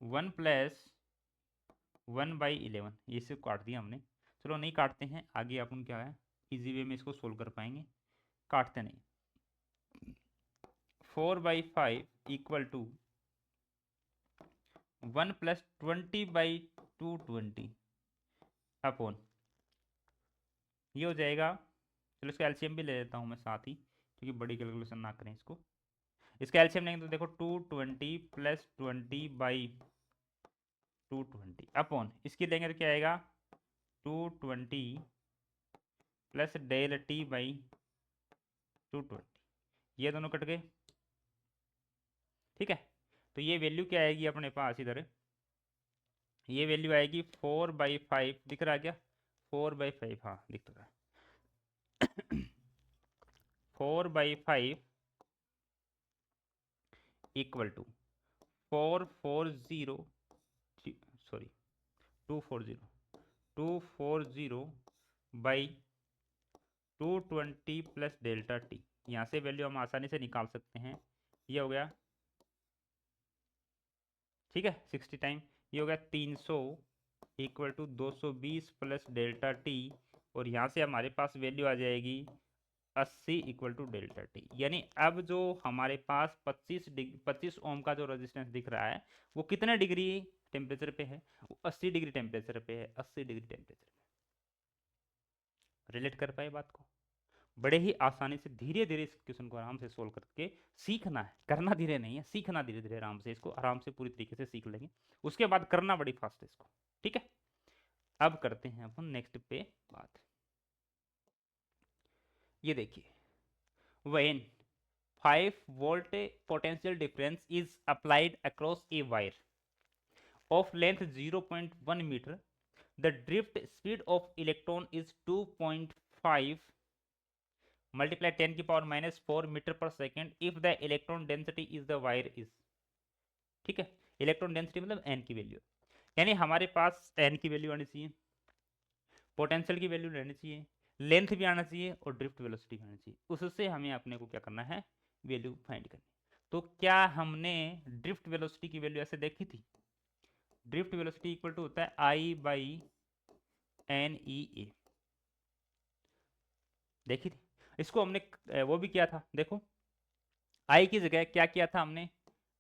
[SPEAKER 1] 1 plus 1/11। ये सिर्फ काट दिया हमने, चलो नहीं काटते हैं, आगे अपन क्या है इजी वे में इसको सोल्व कर पाएंगे, काटते नहीं। 4/5 इक्वल टू 1 + 20/220 अपॉन, ये हो जाएगा। चलो इसका एलसीएम भी ले लेता हूँ मैं साथ ही, क्योंकि बड़ी कैलकुलेशन ना करें इसको। इसका एलसीएम लेंगे तो देखो 220 + 20/220 अपॉन, इसकी लेंगे तो क्या आएगा 220 + ΔT/220, ये दोनों कट गए। ठीक है, तो ये वैल्यू क्या आएगी अपने पास इधर, ये वैल्यू आएगी 4/5, दिख रहा है क्या 4/5, हाँ दिख रहा है 4/5 इक्वल टू 440, सॉरी 240/220 + ΔT। यहाँ से वैल्यू हम आसानी से निकाल सकते हैं, ये हो गया, ठीक है 60 टाइम, ये हो गया 300 इक्वल टू 220 + ΔT, और यहाँ से हमारे पास वैल्यू आ जाएगी 80 इक्वल टू ΔT। यानी अब जो हमारे पास 25 ओम का जो रेजिस्टेंस दिख रहा है वो कितने डिग्री टेम्परेचर पे है, वो 80 डिग्री टेम्परेचर पे है, 80 डिग्री टेम्परेचर पे। रिलेट कर पाए बात को? बड़े ही आसानी से धीरे धीरे इस क्वेश्चन को आराम से सोल्व करके सीखना है, करना धीरे नहीं है, सीखना धीरे धीरे आराम से, इसको आराम से पूरी तरीके से सीख लेंगे, उसके बाद करना बड़ी फास्ट है इसको। ठीक है, अब करते हैं अपन नेक्स्ट पे बात। ये देखिए, when 5 volt potential difference is applied across a wire of length 0.1 meter, the drift speed of electron is 2.5 multiply 10⁻⁻4 meter per second if the electron density is the wire is। ठीक है, electron density मतलब N की value, यानी हमारे पास N की value आनी चाहिए, potential की वैल्यू रहनी चाहिए, लेंथ भी आना चाहिए और ड्रिफ्ट वेलोसिटी भी आना चाहिए। उससे हमें अपने को क्या करना है, वैल्यू फाइंड करनी। तो क्या हमने ड्रिफ्ट वेलोसिटी की वैल्यू ऐसे देखी थी, ड्रिफ्ट वेलोसिटी इक्वल टू होता है I/NEA, देखी थी। इसको हमने वो भी किया था, देखो आई की जगह क्या किया था हमने,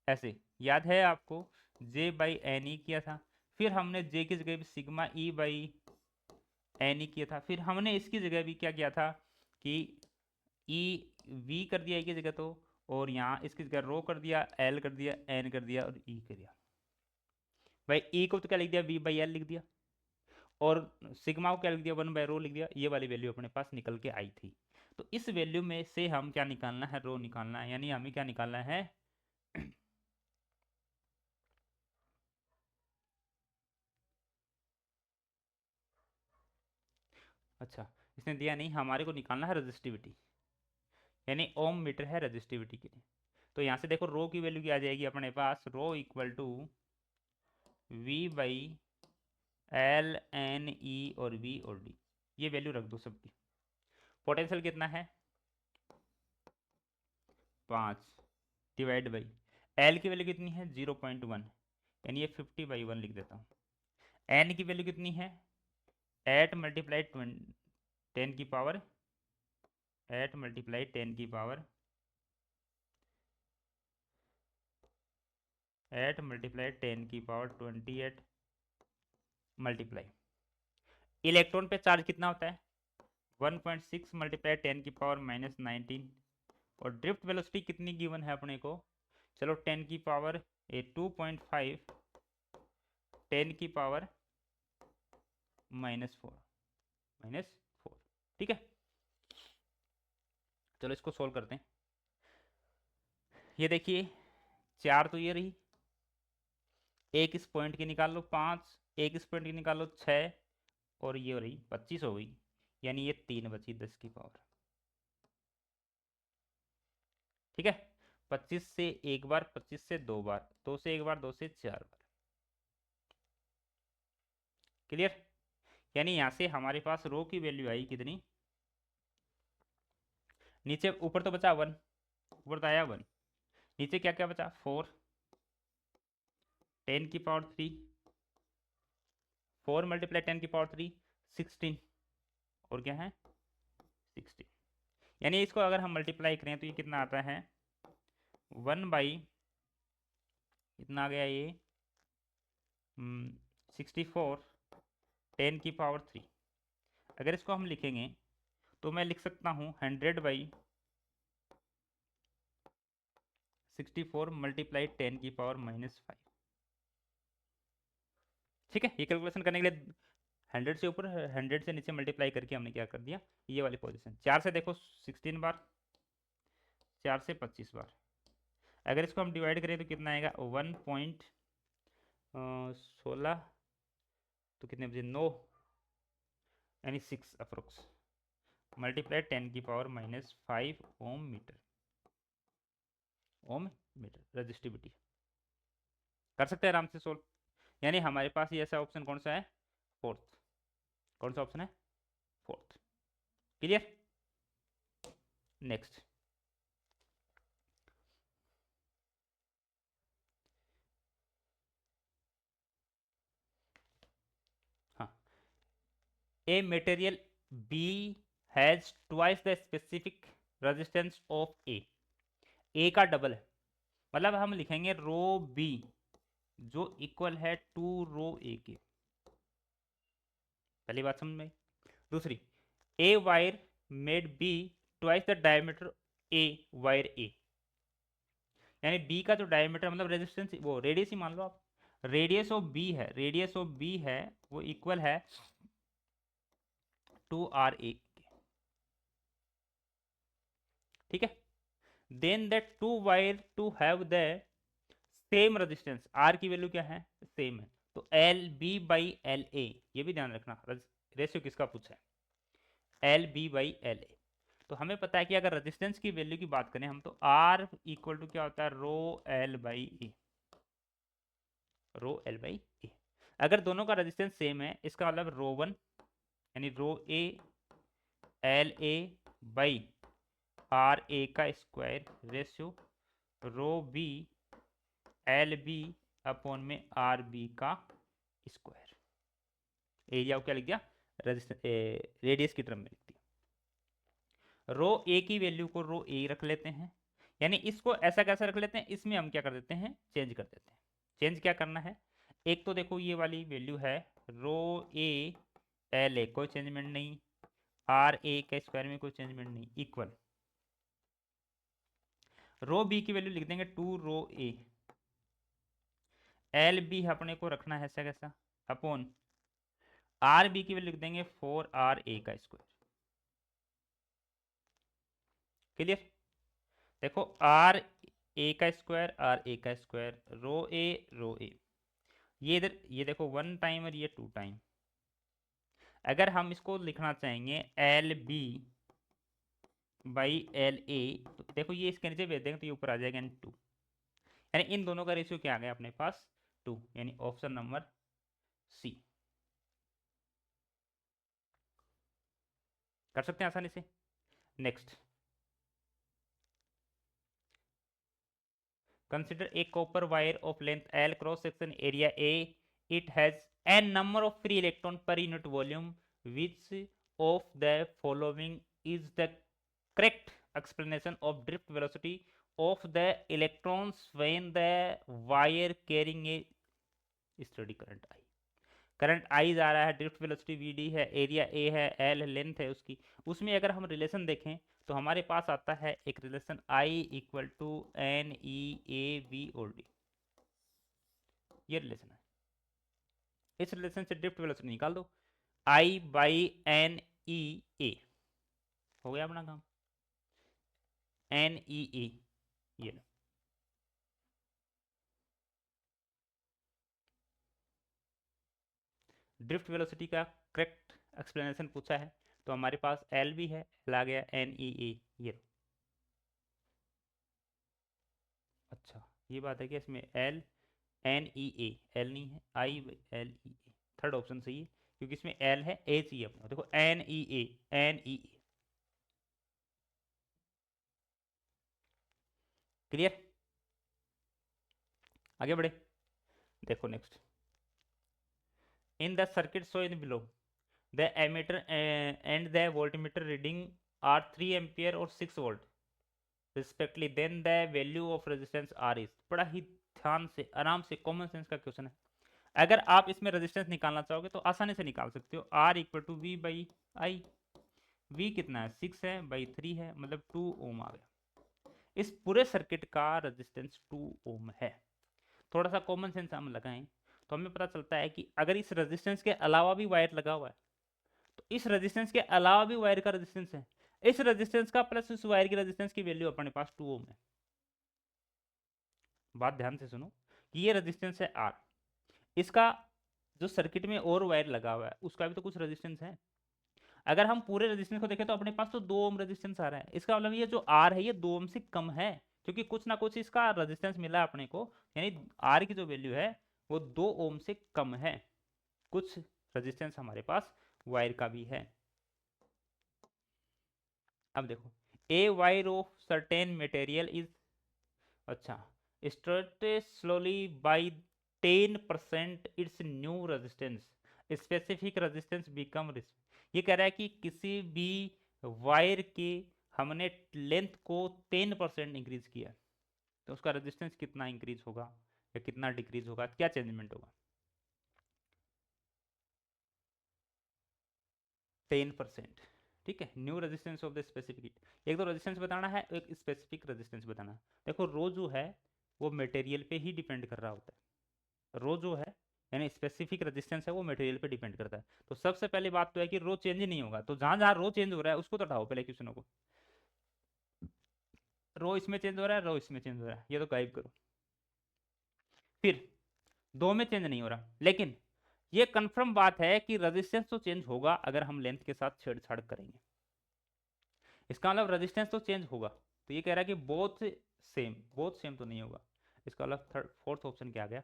[SPEAKER 1] ऐसे याद है आपको, J/NE किया था, फिर हमने J की जगह भी सिग्मा E/NE किया था, फिर हमने इसकी जगह भी क्या किया था कि EV कर दिया की जगह तो, और यहाँ इसकी जगह रो कर दिया, L कर दिया, N कर दिया और E कर दिया। भाई E को तो क्या लिख दिया, V/L लिख दिया, और सिग्मा को क्या लिख दिया, 1/रो लिख दिया। ये वाली वैल्यू अपने पास निकल के आई थी। तो इस वैल्यू में से हम क्या निकालना है, रो निकालना है, यानी हमें क्या निकालना है अच्छा, इसने दिया नहीं, हमारे को निकालना है रेजिस्टिविटी, यानी ओम मीटर है रेजिस्टिविटी के लिए। तो यहाँ से देखो रो की वैल्यू क्या आ जाएगी अपने पास, रो इक्वल टू V/LNE और V और D, ये वैल्यू रख दो सबकी। पोटेंशियल कितना है 5 डिवाइड बाई L की वैल्यू कितनी है 0.1, यानी ये 50/1 लिख देता हूँ। N की वैल्यू कितनी है 8 मल्टीप्लाई 10 की पावर 8 मल्टीप्लाई 10 की पावर 8 मल्टीप्लाई 10 की पावर 28 मल्टीप्लाई, इलेक्ट्रॉन पे चार्ज कितना होता है 1.6 मल्टीप्लाई 10 की पावर -19, और ड्रिफ्ट वेलोसिटी कितनी गिवन है अपने को, चलो 10 की पावर 2.5 10 की पावर -4, ठीक है। चलो इसको सोल्व करते हैं। ये देखिए 4 तो ये रही, एक इस पॉइंट की निकाल लो 5, एक इस पॉइंट की निकाल लो 6, और ये हो रही 25 हो गई, यानी ये 3 बची 10 की पावर। ठीक है, 25 से एक बार, 25 से दो बार, 2 से एक बार, 2 से 4 बार। क्लियर, यानी यहां से हमारे पास रो की वैल्यू आई कितनी, नीचे ऊपर तो बचा 1, ऊपर तो आया 1, नीचे क्या क्या बचा 4 10 की पावर 3, 4 मल्टीप्लाई 10 की पावर 3 16, और क्या है 16, यानी इसको अगर हम मल्टीप्लाई करें तो ये कितना आता है 1 बाई इतना आ गया ये 64 10⁻³ अगर इसको हम लिखेंगे तो मैं लिख सकता हूँ 100/64 मल्टीप्लाई 10⁻⁻5। ठीक है, ये कैलकुलेशन करने के लिए 100 से ऊपर 100 से नीचे मल्टीप्लाई करके हमने क्या कर दिया, ये वाली पोजीशन। 4 से देखो 16 बार, 4 से 25 बार। अगर इसको हम डिवाइड करें तो कितना आएगा 1.16 तो कितने बजे 9 यानी 6 अप्रोक्स मल्टीप्लाई 10⁻⁻5 ओम मीटर, ओम मीटर रजिस्टिविटी। कर सकते हैं आराम से सोल्व। यानी हमारे पास ये ऐसा ऑप्शन कौन सा है, फोर्थ। कौन सा ऑप्शन है, फोर्थ। क्लियर। नेक्स्ट, हाँ, a material B has twice the specific resistance of A का डबल है, मतलब हम लिखेंगे रो बी जो इक्वल है टू रो ए के। पहली बात समझ में। दूसरी, a wire made B twice the diameter a wire A, यानी बी का जो डायमीटर मतलब रेजिस्टेंस वो रेडियस ही मान लो आप, रेडियस ऑफ बी है, रेडियस ऑफ बी है वो इक्वल है टू आर ए। ठीक है, then that two wire to have the same resistance, R की वैल्यू क्या है, सेम है, तो L B by L A, ये भी ध्यान रखना रेशियो किसका पूछा है, L B by L A. तो हमें पता है कि अगर रेजिस्टेंस की वैल्यू की बात करें हम तो आर इक्वल टू क्या होता है, rho L by A, rho L by A. अगर दोनों का रेजिस्टेंस सेम है इसका मतलब रो वन यानी rho A L A by R A का square ratio rho B L B upon में आर बी का स्क्वायर। एरिया को क्या लिख दिया, रेडियस की टर्म में लिख दिया। रो ए की वैल्यू को रो ए रख लेते हैं, यानी इसको ऐसा कैसे रख लेते हैं, इसमें हम क्या कर देते हैं, चेंज कर देते हैं। चेंज क्या करना है, एक तो देखो ये वाली वैल्यू है रो ए एल ए, कोई चेंजमेंट नहीं, आर ए के स्क्वायर में कोई चेंजमेंट नहीं, इक्वल रो बी की वैल्यू लिख देंगे two rho A, L B अपने को रखना है ऐसा कैसा, अपॉन आर बी की वैल्यू लिख देंगे 4 आर ए का स्क्वायर। क्लियर। देखो आर ए का स्क्वायर, आर ए का स्क्वायर, रो ए, ये इधर ये देखो 1 टाइम और ये 2 टाइम। अगर हम इसको लिखना चाहेंगे L B by L A, तो देखो ये इसके नीचे भेज देंगे तो ये ऊपर आ जाएगा 2, यानी इन दोनों का रेशियो क्या आ गया अपने पास 2, यानी ऑप्शन नंबर सी। कर सकते हैं आसानी से। Next, consider a copper wire of length L cross section area A. It has n number of free electron per unit volume. Which of the following is the correct explanation of drift velocity of the electrons when the wire carrying a steady current I? Current I जा रहा है, drift velocity we D है, area A है, L length है उसकी, उसमें अगर हम रिलेशन देखें तो हमारे पास आता है एक relation I equal to N E A V और डी, ये रिलेशन है। इस रिलेशन से ड्रिफ्ट वेलोसिटी निकाल दो, आई बाई एन ई ए, हो गया अपना काम, एन ई ए, ये लो। ड्रिफ्ट वेलोसिटी का करेक्ट एक्सप्लेनेशन पूछा है तो हमारे पास एल भी है, एल आ गया, एन ई ए, ये लो। अच्छा ये बात है कि इसमें एल एन ई ए, एल नहीं है, I L E A, third option सही है क्योंकि इसमें एल है, ए चाहिए अपना, देखो N E A, N E A. Clear, आगे बढ़े। देखो next, in the circuit show in below the ammeter and the voltmeter reading are 3 ampere और 6 volt respectively then the value of resistance R is. बड़ा ही ध्यान से आराम से कॉमन सेंस का क्वेश्चन है। अगर आप इसमें रेजिस्टेंस निकालना चाहोगे तो आसानी से निकाल सकते हो। R equal to V by I. V कितना है 6 है बाई 3 है, मतलब 2 ओम आ गया। इस पूरे सर्किट का रेजिस्टेंस 2 ओम है। थोड़ा सा कॉमन सेंस हम लगाएं तो हमें पता चलता है कि अगर इस रेजिस्टेंस के अलावा भी वायर लगा हुआ है तो इस रेजिस्टेंस के अलावा भी वायर का रेजिस्टेंस है, इस रेजिस्टेंस का प्लस इस वायर की रेजिस्टेंस की वैल्यू अपने पास 2 ओम है। बात ध्यान से सुनो कि ये रेजिस्टेंस है आर, इसका जो सर्किट में और वायर लगा हुआ है उसका भी तो कुछ रेजिस्टेंस है। अगर हम पूरे रेजिस्टेंस को देखें तो अपने पास तो 2 ओम रेजिस्टेंस आ रहा है, इसका मतलब ये जो आर है ये 2 ओम से कम है, क्योंकि कुछ ना कुछ इसका रेजिस्टेंस मिला अपने को, यानी आर की जो वैल्यू है वो 2 ओम से कम है। कुछ रेजिस्टेंस हमारे पास वायर का भी है। अब देखो a wire of certain material is, अच्छा, started slowly by 10% its new resistance, specific resistance become. ये कह रहा है कि किसी भी वायर के हमने लेंथ को 10% इंक्रीज किया तो उसका रेजिस्टेंस कितना इंक्रीज होगा या कितना डिक्रीज होगा, क्या चेंजमेंट होगा। 10%, ठीक है। New resistance of the specific, एक तो रेजिस्टेंस बताना है, एक स्पेसिफिक रेजिस्टेंस बताना है। देखो रो जो है वो मटेरियल पे ही डिपेंड कर रहा होता है। रो जो है यानी स्पेसिफिक रेजिस्टेंस है वो मटेरियल पे डिपेंड करता है। तो सबसे पहली बात तो है कि रो चेंज नहीं होगा, तो जहां जहां रो चेंज हो रहा है उसको तो हटाओ पहले क्वेश्चनों को। रो इसमें चेंज हो रहा है, रो इसमें चेंज हो रहा है, ये तो गायब करो। फिर दो में चेंज नहीं हो रहा, लेकिन ये कंफर्म बात है कि रेजिस्टेंस तो चेंज होगा अगर हम लेंथ के साथ छेड़छाड़ करेंगे। इसका मतलब रेजिस्टेंस तो चेंज होगा। तो ये कह रहा है कि बोथ सेम, बोथ सेम तो नहीं होगा। इसका मतलब थर्ड फोर्थ ऑप्शन क्या आ गया,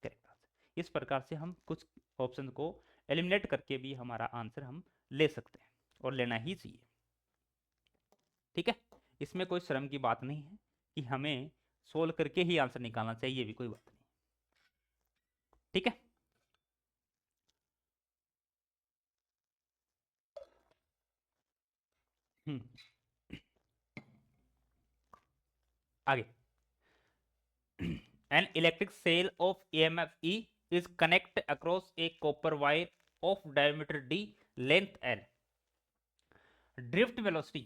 [SPEAKER 1] करेक्ट आंसर। इस प्रकार से हम कुछ ऑप्शन को एलिमिनेट करके भी हमारा आंसर हम ले सकते हैं और लेना ही चाहिए, ठीक है। इसमें कोई शर्म की बात नहीं है कि हमें सोल्व करके ही आंसर निकालना चाहिए, ये भी कोई बात नहीं, ठीक है। हम्म, आगे। An electric cell of EMF E is connected across a copper wire of diameter D, length L. Drift velocity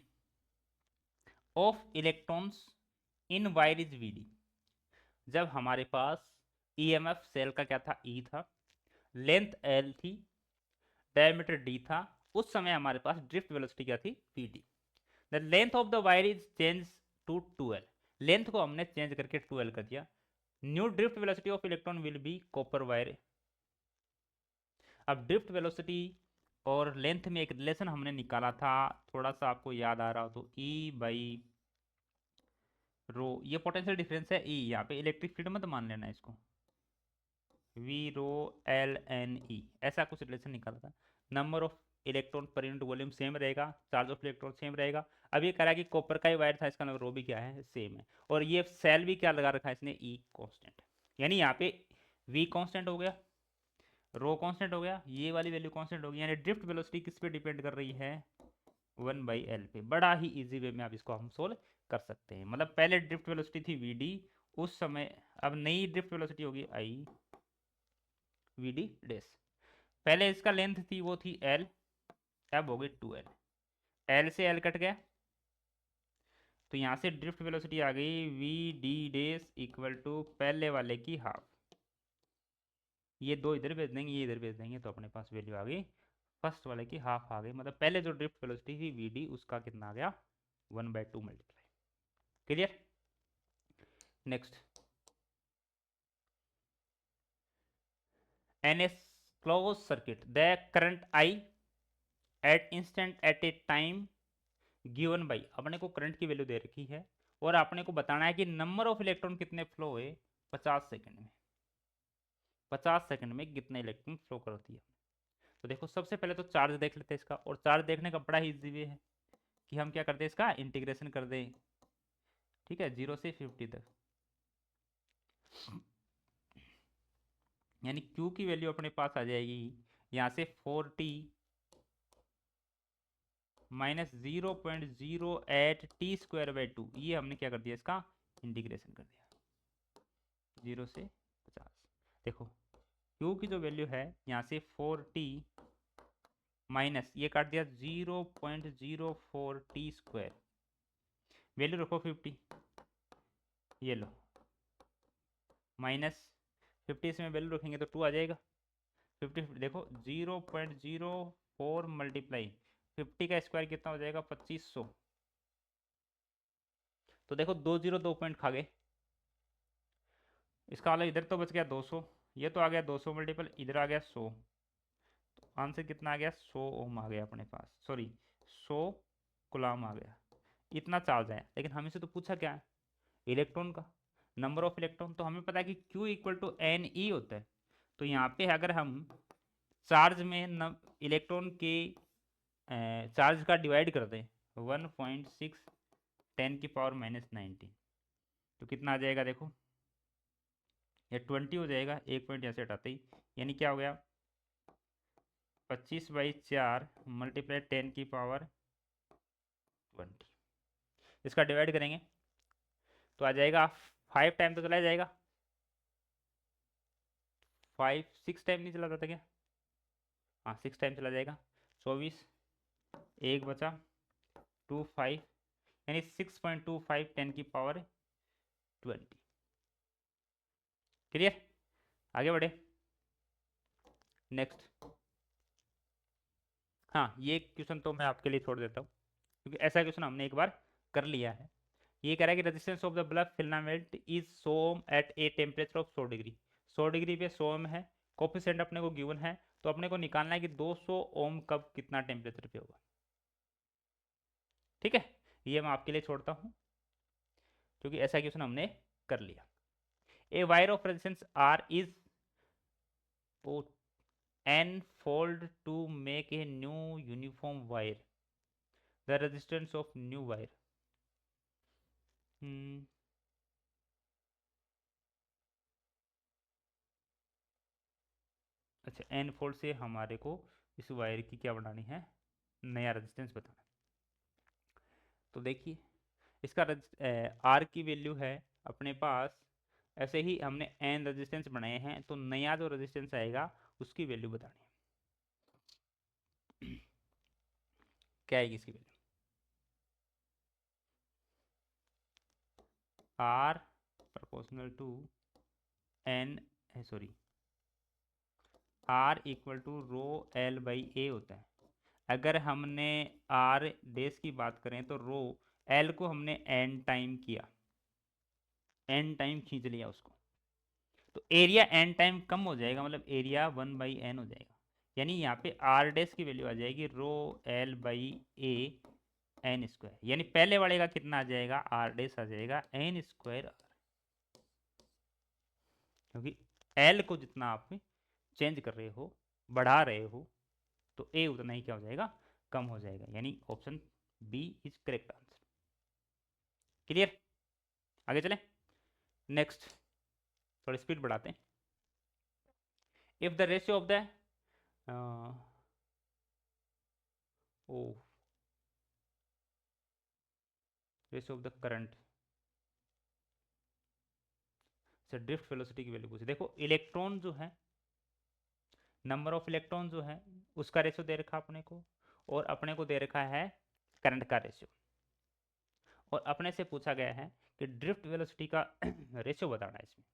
[SPEAKER 1] of electrons in wire is Vd. जब हमारे पास EMF सेल का क्या था, E था, लेंथ L थी, डायमीटर D था, उस समय हमारे पास ड्रिफ्ट वेलोसिटी क्या थी, Vd. The length of the wire is change to 2L. Length को हमने चेंज करके 2L कर दिया। New drift velocity of electron will be copper wire. अब ड्रिफ्ट वेलोसिटी और लेंथ में एक रिलेशन हमने निकाला था, थोड़ा सा आपको याद आ रहा हो तो E बाई रो, ये पोटेंशियल डिफरेंस है E, यहाँ पे इलेक्ट्रिक फील्ड मत मान लेना इसको, V रो L N E, ऐसा कुछ रिलेशन निकाला था। Number of electron per unit volume same रहेगा, चार्ज ऑफ इलेक्ट्रॉन सेम रहेगा। अब ये कह रहा है कि कॉपर का ही वायर था, इसका मतलब रो भी क्या है, सेम है। और ये सेल भी क्या लगा रखा है इसने, E कांस्टेंट, यानी यहाँ पे V कांस्टेंट हो गया, रो कांस्टेंट हो गया, ये वाली वैल्यू कांस्टेंट हो गई, यानी ड्रिफ्ट वेलोसिटी किस पे डिपेंड कर रही है, 1/L पे। बड़ा ही इजी वे में आप इसको हम सोल्व कर सकते हैं। मतलब पहले ड्रिफ्ट वेलोसिटी थी Vd उस समय, अब नई ड्रिफ्ट वेलोसिटी होगी I Vd डैश। पहले इसका लेंथ थी वो थी L, अब हो गई 2L, L से L कट गया तो यहाँ से ड्रिफ्ट वेलोसिटी आ गई Vd डैश इक्वल टू पहले वाले की हाफ। ये दो इधर भेज देंगे, ये इधर भेज देंगे, तो अपने पास वैल्यू आ गई फर्स्ट वाले की हाफ आ गई। मतलब पहले जो ड्रिफ्ट वेलोसिटी थी Vd उसका कितना आ गया, 1/2 multiply. Clear. Next, N S close circuit the current I at instant at a time given by, अपने को करंट की वैल्यू दे रखी है और अपने को बताना है कि नंबर ऑफ इलेक्ट्रॉन कितने फ्लो हुए 50 सेकंड में, 50 सेकंड में कितने इलेक्ट्रॉन फ्लो करती है। तो देखो सबसे पहले तो चार्ज देख लेते हैं इसका, और चार्ज देखने का बड़ा ही इजी वे है कि हम क्या करते हैं, इसका इंटीग्रेशन कर दें, ठीक है, 0 से 50 तक, यानी Q की वैल्यू अपने पास आ जाएगी यहाँ से 40 माइनस 0.08t²/2, ये हमने क्या कर दिया, इसका इंटीग्रेशन कर दिया 0 से 50। देखो क्यू की जो वैल्यू है यहाँ से 4t माइनस ये काट दिया 0.04t², वैल्यू रखो 50, ये लो माइनस 50, इसमें वैल्यू रखेंगे तो 2 आ जाएगा। 50 देखो 0.04 मल्टीप्लाई 50 का स्क्वायर कितना हो जाएगा, 2500। तो देखो 2 0 2 पॉइंट खा गए, इसका वाला इधर तो बच गया 200, ये तो आ गया 200 मल्टीपल, इधर आ गया 100, तो आंसर कितना आ गया, 100 ओम आ गया अपने पास, सॉरी 100 गुलाम आ गया। इतना चार्ज है, लेकिन हमें से तो पूछा क्या है, इलेक्ट्रॉन का नंबर ऑफ इलेक्ट्रॉन, तो हमें पता है कि Q equal to N E होता है। तो यहाँ पे अगर हम चार्ज में इलेक्ट्रॉन के चार्ज का डिवाइड कर दें 1.6 10⁻⁻19, तो कितना आ जाएगा, देखो ये 20 हो जाएगा, एक पॉइंट यहाँ से हटाते ही, यानी क्या हो गया 25/4 मल्टीप्लाई 10⁻20, इसका डिवाइड करेंगे तो आ जाएगा 5 टाइम, तो चला जाएगा 6 टाइम नहीं चला जाता क्या, हाँ 6 टाइम चला जाएगा, 24 एक बचा 25, यानी 6.25 10⁻20। क्लियर, आगे बढ़े नेक्स्ट। हाँ ये क्वेश्चन तो मैं आपके लिए छोड़ देता हूँ, क्योंकि ऐसा क्वेश्चन हमने एक बार कर लिया है। ये कह रहा है कि resistance of the bulb filament is some at a temperature of 100 degree, 100 degree पे सोम है, कोफिशिएंट अपने को गिवन है, तो अपने को निकालना है कि 200 ओम कब कितना टेम्परेचर पे होगा। ठीक है, ये मैं आपके लिए छोड़ता हूँ, क्योंकि ऐसा क्वेश्चन हमने कर लिया। A wire of resistance R is n fold to make a new uniform wire, the resistance of new wire, अच्छा n फोल्ड से हमारे को इस वायर की क्या बनानी है, नया रेजिस्टेंस बताना। तो देखिए इसका आर की वैल्यू है अपने पास, ऐसे ही हमने n रेजिस्टेंस बनाए हैं, तो नया जो रेजिस्टेंस आएगा उसकी वैल्यू बतानी है। क्या आएगी इसकी value, R proportional to N, sorry R equal to rho L by A होता है। अगर हमने आर डेज की बात करें तो रो एल को हमने एन टाइम किया, एन टाइम खींच लिया उसको, तो एरिया एन टाइम कम हो जाएगा, मतलब एरिया 1/n हो जाएगा, यानी यहाँ पे आर डेज की वैल्यू आ जाएगी rho L by A N square, यानी पहले वाले का कितना आ जाएगा, आर डेज आ जाएगा एन स्क्वायर, क्योंकि एल को जितना आप चेंज कर रहे हो, बढ़ा रहे हो, तो ए उतना ही क्या हो जाएगा, कम हो जाएगा, यानी option B is correct answer. Clear, आगे चलें नेक्स्ट, थोड़ी स्पीड बढ़ाते हैं। If the ratio of the O ratio of the current से ड्रिफ्ट वेलोसिटी की वैल्यू पूछी। देखो इलेक्ट्रॉन जो है, नंबर ऑफ इलेक्ट्रॉन जो है उसका रेशियो दे रखा अपने को, और अपने को दे रखा है करंट का रेशियो, और अपने से पूछा गया है कि ड्रिफ्ट वेलोसिटी का रेशियो बताना है इसमें।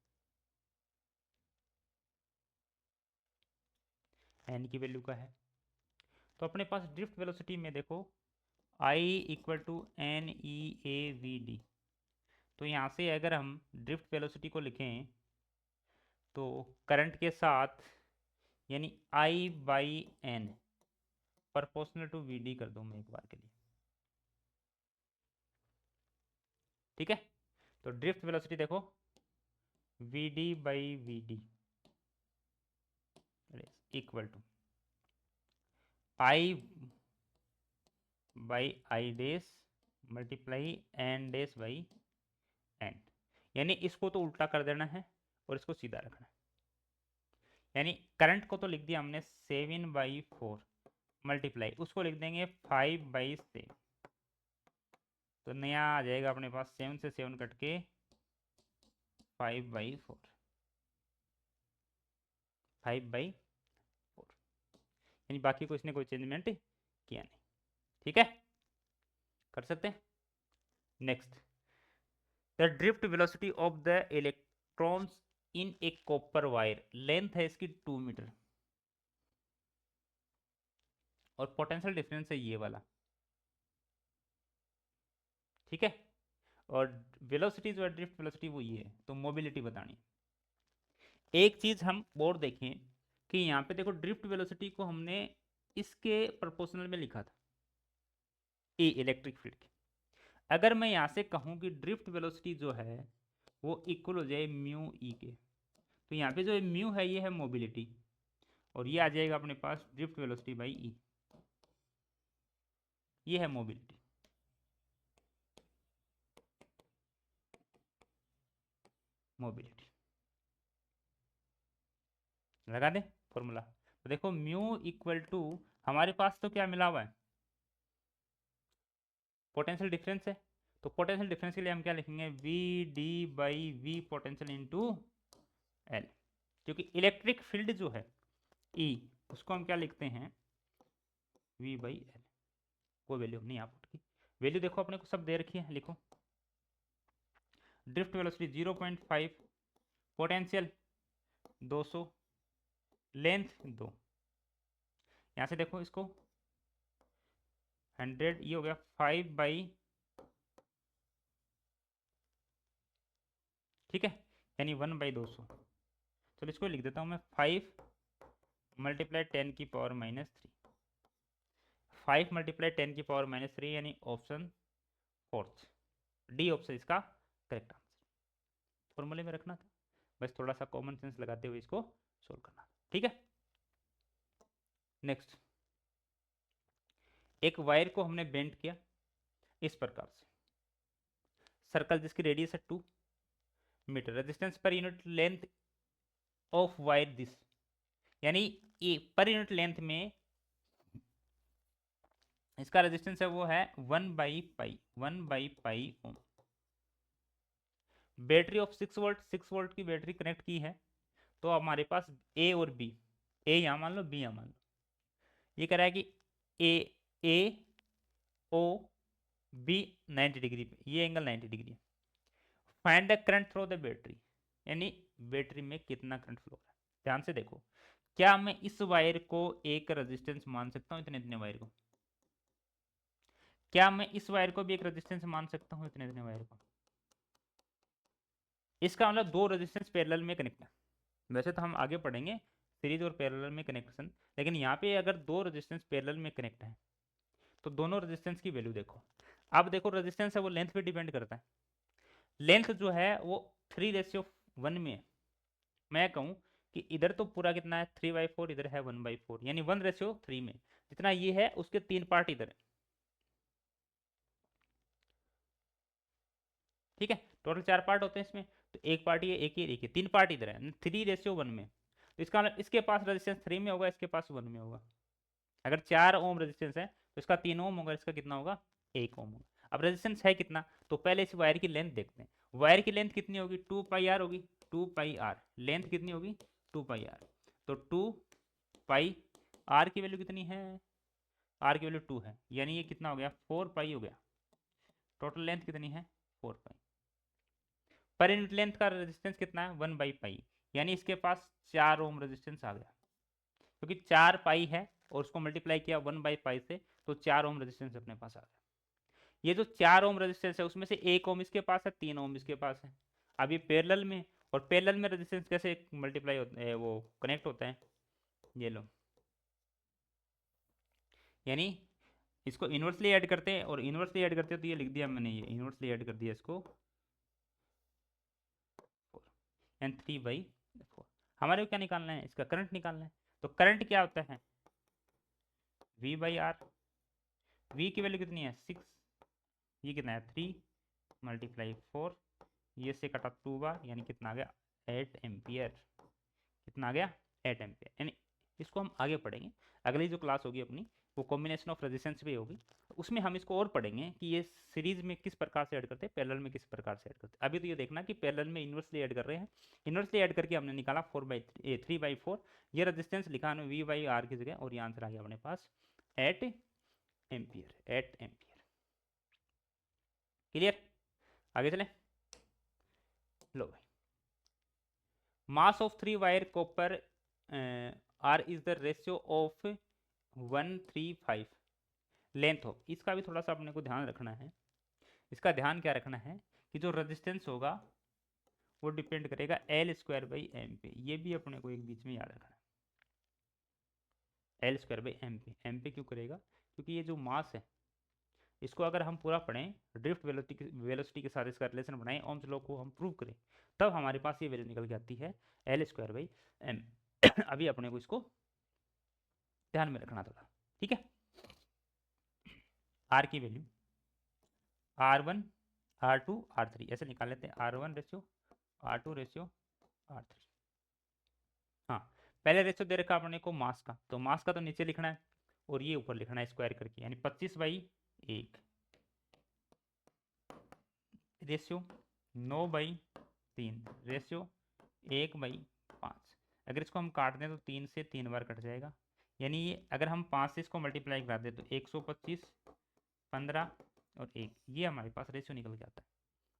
[SPEAKER 1] एन की वैल्यू का है, तो अपने पास ड्रिफ्ट वेलोसिटी में देखो I equal to N E A V D, तो यहाँ से अगर हम ड्रिफ्ट वेलोसिटी को लिखें तो करंट के साथ, यानी I by N proportional to V D कर दूँ मैं एक बार के लिए, ठीक है। तो ड्रिफ्ट वेलोसिटी देखो V D by V D equal to I by I dash multiply N dash by N, यानी इसको तो उल्टा कर देना है और इसको सीधा रखना है, यानी करंट को तो लिख दिया हमने 7/4 मल्टीप्लाई, उसको लिख देंगे 5/7, तो नया आ जाएगा अपने पास 7 से 7 कट के 5/4, 5/4, यानी बाकी को इसने कोई चेंजमेंट किया नहीं। ठीक है, कर सकते हैं। Next, the drift velocity of the electrons in A copper wire, length है इसकी 2 मीटर और पोटेंशियल डिफरेंस है ये वाला। ठीक है, और वेलोसिटी जो है ड्रिफ्ट वेलोसिटी वो ये है, तो मोबिलिटी बतानी। एक चीज हम और देखें कि यहाँ पे देखो ड्रिफ्ट वेलोसिटी को हमने इसके प्रोपोर्शनल में लिखा था, ए इलेक्ट्रिक फील्ड के। अगर मैं यहाँ से कहूँ कि ड्रिफ्ट वेलोसिटी जो है वो इक्वल हो जाए म्यू ई के, तो यहाँ पे जो म्यू है ये है मोबिलिटी, और ये आ जाएगा अपने पास ड्रिफ्ट वेलोसिटी बाई ई, ये है मोबिलिटी। मोबिलिटी लगा दें फॉर्मूला, तो देखो म्यू इक्वल टू, हमारे पास तो क्या मिला हुआ है, पोटेंशियल डिफरेंस है, तो पोटेंशियल डिफरेंस के लिए हम क्या लिखेंगे, V D by V potential into L, क्योंकि इलेक्ट्रिक फील्ड जो है ई उसको हम क्या लिखते हैं, वी बाई एल। वो वैल्यू हमने यहाँ पुट की, वैल्यू देखो अपने को सब दे रखी है, लिखो ड्रिफ्ट वेलोसिटी 0.5, पोटेंशियल 200, लेंथ 2, यहाँ से देखो इसको 100, ये हो गया 5/, ठीक है, यानी 1/200। चलो इसको लिख देता हूँ मैं 5 × 10⁻³ 5 × 10⁻³ यानी ऑप्शन फोर्थ, डी ऑप्शन इसका करेक्ट आंसर। फॉर्मूले में रखना था, बस थोड़ा सा कॉमन सेंस लगाते हुए इसको सोल्व करना था। ठीक है, नेक्स्ट, एक वायर को हमने बेंड किया इस प्रकार से, सर्कल जिसकी रेडियस है 2 metre, resistance per unit length of wire this, यानी पर यूनिट लेंथ में इसका रेजिस्टेंस है वो है 1/π ओम। बैटरी ऑफ 6 वोल्ट, 6 वोल्ट की बैटरी कनेक्ट की है, तो हमारे पास ए और बी, ए यहाँ मान लो बी यहाँ मान लो, ये कह रहा है कि ए ओ बी 90 डिग्री पे, ये एंगल 90 डिग्री है। Find the current through the battery, यानी बैटरी में कितना करंट फ्लो हो रहा है। ध्यान से देखो, क्या मैं इस वायर को एक रेजिस्टेंस मान सकता हूँ, इतने इतने वायर को, क्या मैं इस वायर को भी एक रेजिस्टेंस मान सकता हूँ, इतने इतने वायर को। इसका मतलब दो रेजिस्टेंस पैरेलल में कनेक्ट है। वैसे तो हम आगे पढ़ेंगे सीरीज और पैरेलल में कनेक्शन, लेकिन यहाँ पे अगर दो रेजिस्टेंस पैरेलल में कनेक्ट है तो दोनों रेजिस्टेंस की वैल्यू देखो। अब देखो रेजिस्टेंस है वो लेंथ पे डिपेंड करता है, लेंथ जो है वो 3:1 में है। मैं कहूँ कि इधर तो पूरा कितना है 3/4, इधर है 1/4, यानी 1:3 में, जितना ये है उसके 3 पार्ट इधर है। ठीक है, टोटल 4 पार्ट होते हैं इसमें, तो एक पार्ट ये, एक ये, 3 पार्ट इधर है, 3:1 में, तो इसका मतलब इसके पास रेजिस्टेंस 3 में होगा, इसके पास 1 में होगा। अगर 4 ओम रेजिस्टेंस है तो इसका 3 ओम होगा, इसका कितना होगा 1 ओम होगा। अब रेजिस्टेंस है कितना, तो पहले इस वायर की लेंथ देखते हैं। वायर की लेंथ कितनी होगी, 2πr होगी, 2πr लेंथ कितनी होगी 2πr, तो 2πr की वैल्यू कितनी है, r की वैल्यू 2 है, यानी ये कितना हो गया 4π हो गया। टोटल लेंथ कितनी है 4π, पर यूनिट लेंथ का रेजिस्टेंस कितना है 1/π, यानी इसके पास 4 ओम रेजिस्टेंस आ गया, क्योंकि 4π है और उसको मल्टीप्लाई किया 1/π से, तो 4 ओम रेजिस्टेंस अपने पास आ गया। ये जो 4 ओम रेजिस्टेंस है उसमें से 1 ओम इसके पास है, 3 ओम इसके पास है। अब ये पैरेलल में, और पैरेलल में रेजिस्टेंस कैसे मल्टीप्लाई होता है, वो कनेक्ट होता है, ये लो, यानी इसको इनवर्सली ऐड करते हैं, और इनवर्सली ऐड करते हैं तो ये लिख दिया मैंने, ये इनवर्सली ऐड कर दिया इसको 3/4। हमारे को क्या निकालना है, इसका करंट निकालना है, तो करंट क्या होता है V/R, V की वैल्यू कितनी है 6, ये कितना है 3 × 4, ये से कटा 2 बार, यानी कितना आ गया 8 एम्पियर, कितना आ गया 8 एम्पियर, यानी इसको हम आगे पढ़ेंगे। अगली जो क्लास होगी अपनी वो कॉम्बिनेशन ऑफ रेजिस्टेंस पे होगी, उसमें हम इसको और पढ़ेंगे कि ये सीरीज में किस प्रकार से ऐड करते हैं, पैरेलल में किस प्रकार से ऐड करते हैं। अभी तो ये देखना कि पैरेलल में इन्वर्सली ऐड कर रहे हैं, इन्वर्सली ऐड करके हमने निकाला 3/4, ये रेजिस्टेंस लिखा हमने V/R की जगह, और ये आंसर आ गया अपने पास एट एम्पियर। क्लियर, आगे चले। लो भाई, mass of 3 wire copper are is the ratio of 1:3:5 length of, इसका भी थोड़ा सा अपने को ध्यान रखना है। इसका ध्यान क्या रखना है कि जो रेजिस्टेंस होगा वो डिपेंड करेगा L² पे, ये भी अपने को एक बीच में याद रखना है। L²/M पे क्यों करेगा, क्योंकि ये जो मास है इसको अगर हम पूरा पढ़ें, ड्रिफ्ट वेलोसिटी के साथ इसका रिलेशन बनाएं, ओम्स लॉ को हम प्रूव करें, तब हमारे पास ये वैल्यू निकल के आती है L²/M। अभी अपने को इसको ध्यान में रखना थोड़ा, ठीक है। आर की वैल्यू R1 R2 R3 ऐसे निकाल लेते हैं, R1:R2:R3। हाँ, पहले रेशियो दे रखा अपने को मास का, तो मास का तो नीचे लिखना है और ये ऊपर लिखना है स्क्वायर करके, यानी 25/1 रेशियो 9/3 रेशियो 1/5। अगर इसको हम काट दें तो 3 से 3 बार कट जाएगा, यानी ये अगर हम 5 से इसको मल्टीप्लाई करा दें तो 125, 15 और 1, ये हमारे पास रेशियो निकल के आता है।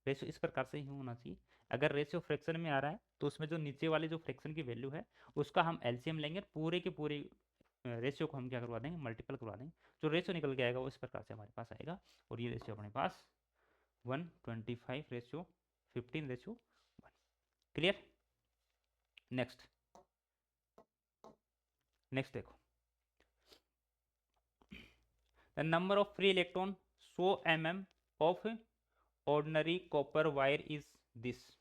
[SPEAKER 1] रेशियो इस प्रकार से ही होना चाहिए। अगर रेशियो फ्रैक्शन में आ रहा है तो उसमें जो नीचे वाली जो फ्रैक्शन की वैल्यू है उसका हम एलसीएम लेंगे, पूरे के पूरे रेशियो को हम क्या करवा देंगे, मल्टीपल करवा देंगे। जो रेशियो निकल के आएगा वो इस प्रकार से हमारे पास आएगा, और ये रेशियो अपने पास 1:25:15:1। क्लियर। नेक्स्ट देखो, the number of free electron 100 mm of ordinary copper wire is this.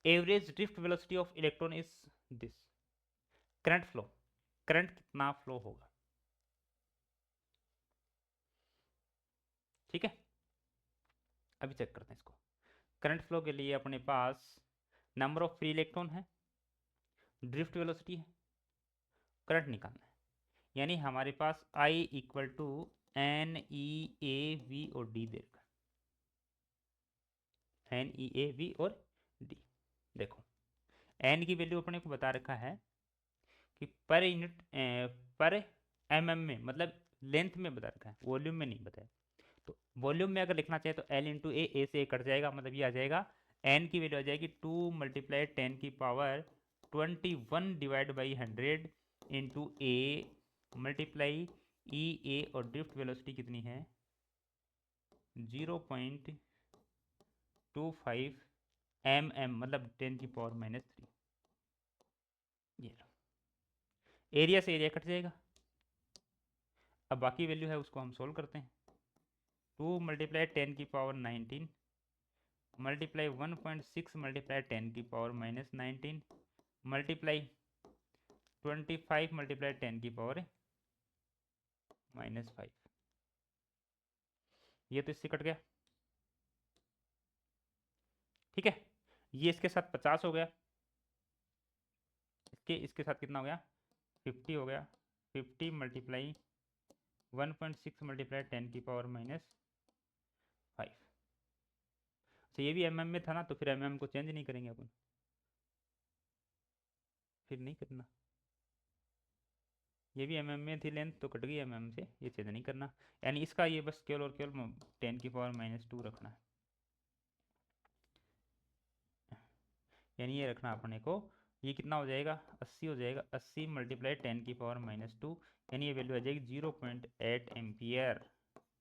[SPEAKER 1] Average drift velocity of electron is this. Current flow, current कितना फ्लो होगा, ठीक है। अभी चेक करते हैं इसको। करंट फ्लो के लिए अपने पास नंबर ऑफ फ्री इलेक्ट्रॉन है, ड्रिफ्ट वेलोसिटी है, करंट निकालना है, यानी हमारे पास I = NEAV और D दे रखा है, NEAV और D। देखो N की वैल्यू अपने को बता रखा है कि पर यूनिट पर mm में, मतलब लेंथ में बता रखा है, वॉल्यूम में नहीं बताया। तो वॉल्यूम में अगर लिखना चाहे तो L × A से A कट जाएगा, मतलब ये आ जाएगा N की वैल्यू आ जाएगी 2 × 10⁻21/100 इंटू A मल्टीप्लाई EA, और ड्रिफ्ट वेलोसिटी कितनी है 0.25 mm, मतलब 10⁻³ ये एरिया से एरिया कट जाएगा। अब बाकी वैल्यू है उसको हम सोल्व करते हैं। 2 × 10⁻19 मल्टीप्लाई 1.6 × 10⁻19 मल्टीप्लाई 25 × 10⁻⁻5, ये तो इससे कट गया, ठीक है। ये इसके साथ 50 हो गया, इसके साथ कितना हो गया 50 हो गया, 50 मल्टीप्लाई 1.6 × 10⁻⁻5। तो ये भी mm में था ना, तो फिर mm को चेंज नहीं करेंगे अपन, फिर नहीं करना, ये भी mm में थी लेंथ तो कट गई mm से, ये चेंज नहीं करना, यानी इसका ये बस केवल और केवल 10⁻⁻2 रखना है, यानी ये रखना अपने को। ये कितना हो जाएगा 80 हो जाएगा, 80 मल्टीप्लाई 10⁻⁻2, यानी ये वैल्यू आ जाएगी 0.8 एम्पियर,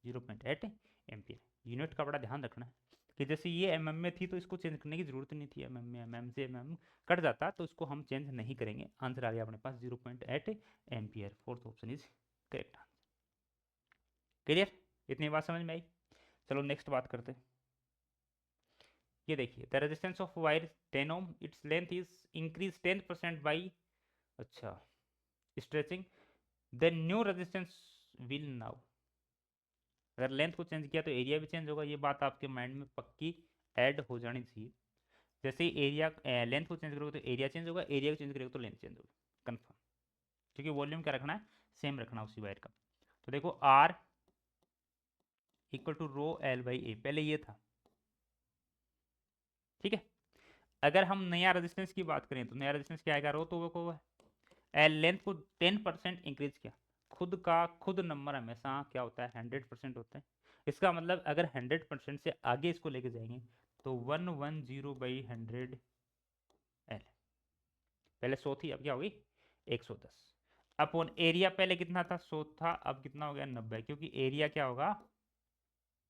[SPEAKER 1] 0.8 एम्पियर। यूनिट का बड़ा ध्यान रखना है कि जैसे ये mm में थी तो इसको चेंज करने की जरूरत नहीं थी, mm में mm से mm कट जाता तो इसको हम चेंज नहीं करेंगे। आंसर आ गया अपने पास 0.8 ampere. Fourth option is correct answer. Clear, इतनी बात समझ में आई। चलो नेक्स्ट बात करते हैं। ये देखिए, the resistance of wire 10 ohm, its length is increase 10% by, अच्छा, stretching, the new resistance will now. अगर लेंथ को चेंज किया तो एरिया भी चेंज होगा, ये बात आपके माइंड में पक्की ऐड हो जानी चाहिए। जैसे ही एरिया लेंथ को चेंज करोगे तो एरिया चेंज होगा, एरिया को चेंज करोगे तो लेंथ चेंज होगी, कन्फर्म। क्योंकि वॉल्यूम क्या रखना है, सेम रखना उसी वायर का। तो देखो R equal to rho L by A, पहले ये था, ठीक है। अगर हम नया रेजिस्टेंस की बात करें तो नया रेजिस्टेंस क्या आएगा, रो तो वो को एल लेंथ को 10% इंक्रीज किया। खुद का खुद नंबर हमेशा क्या होता है, 100% होता है। इसका मतलब अगर 100% से आगे इसको लेके जाएंगे तो 110/100 एल, पहले 100 थी अब क्या होगी 110। अपॉन एरिया पहले कितना था 100 था, अब कितना हो गया 90, क्योंकि एरिया क्या होगा,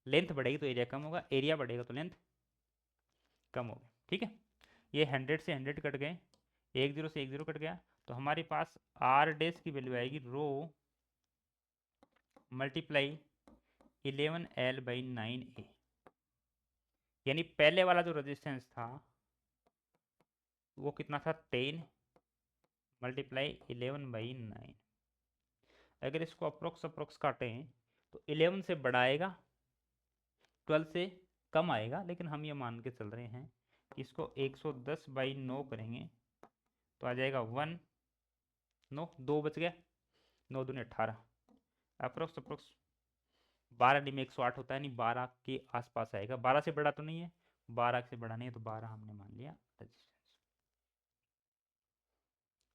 [SPEAKER 1] लेंथ बढ़ेगी तो एरिया कम होगा, एरिया बढ़ेगा तो लेंथ कम होगा, ठीक है। ये 100 से 100 कट गए, 10 से 10 कट गया, तो हमारे पास आर डेस की वैल्यू आएगी रो मल्टीप्लाई 11L/9A। यानी पहले वाला जो रेजिस्टेंस था वो कितना था 10 मल्टीप्लाई 11/9। अगर इसको अप्रोक्स अप्रोक्स काटें तो 11 से बड़ा आएगा, 12 से कम आएगा, लेकिन हम ये मान के चल रहे हैं कि इसको 110/9 करेंगे तो आ जाएगा 1 9 2 बच गया, 9 दूनी 18, अप्रोक्स अप्रोक्स 12 डी में 108 होता है, नहीं 12 के आसपास आएगा, 12 से बड़ा तो नहीं है, 12 से बड़ा नहीं है, तो 12 हमने मान लिया रेजिस्टेंस।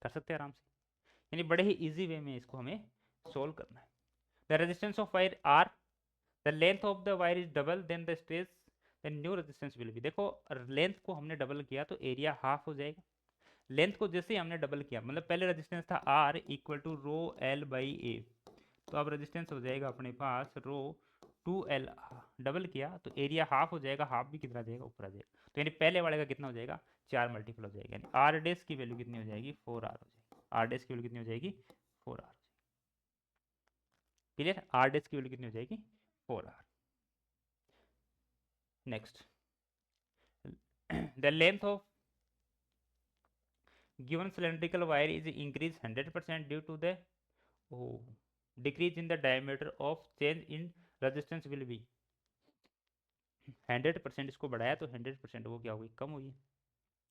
[SPEAKER 1] कर सकते हैं आराम से, यानी बड़े ही इजी वे में इसको हमें सोल्व करना है। The resistance of wire R, the length of the wire is double then the stress, then new resistance will be. देखो लेंथ को हमने डबल किया तो एरिया हाफ हो जाएगा, लेंथ को जैसे ही हमने डबल किया, मतलब पहले रेजिस्टेंस था R equal to rho L by A, तो अब रेजिस्टेंस हो जाएगा अपने पास रो 2L, डबल किया तो एरिया हाफ हो जाएगा, हाफ भी कितना जाएगा ऊपर आ जाएगा, तो यानी पहले वाले का कितना हो जाएगा 4 मल्टीपल हो जाएगा, यानी आर डेस की वैल्यू कितनी हो जाएगी 4R हो जाएगी, आर डेस की वैल्यू कितनी हो जाएगी 4R। क्लियर, आर डेस की वैल्यू कितनी हो जाएगी 4R। Next, the length of given cylindrical wire is increased 100% due to the decrease in the diameter of change in resistance will be। 100% इसको बढ़ाया तो 100% वो क्या होगी कम हुई,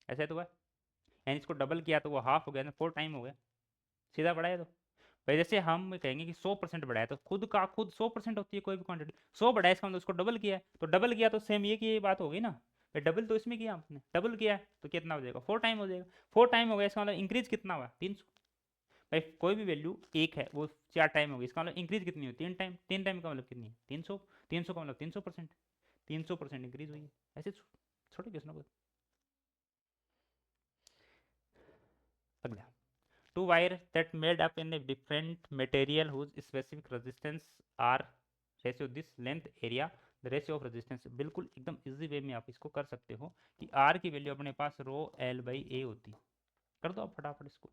[SPEAKER 1] ऐसा तो हुआ, यानी इसको डबल किया तो वो हाफ हो गया ना, 4 टाइम हो गया, सीधा बढ़ाया तो भाई, जैसे हम कहेंगे कि 100% बढ़ाया तो खुद का खुद 100% होती है कोई भी क्वांटिटी, 100 बढ़ाया इसका मतलब उसको डबल किया है, तो डबल किया तो सेम ये की ये बात होगी ना, भाई डबल तो इसमें किया आपने, डबल किया तो कितना हो जाएगा 4 टाइम हो जाएगा, 4 टाइम हो गया, इसका मतलब इंक्रीज कितना हुआ 300। भाई कोई भी वैल्यू एक है वो 4 टाइम होगी, इसका मतलब इंक्रीज कितनी हुई 3 टाइम, 3 टाइम का मतलब कितनी है 300, 300 का मतलब 300%, 300% इंक्रीज हुई है, ऐसे छोटे क्वेश्चन को। अगला, two wire that made up in a different material whose specific resistance are ratio this length area the ratio of resistance। बिल्कुल एकदम इजी वे में आप इसको कर सकते हो कि R की वैल्यू अपने पास रो एल बाई ए होती है, कर दो आप फटाफट इसको,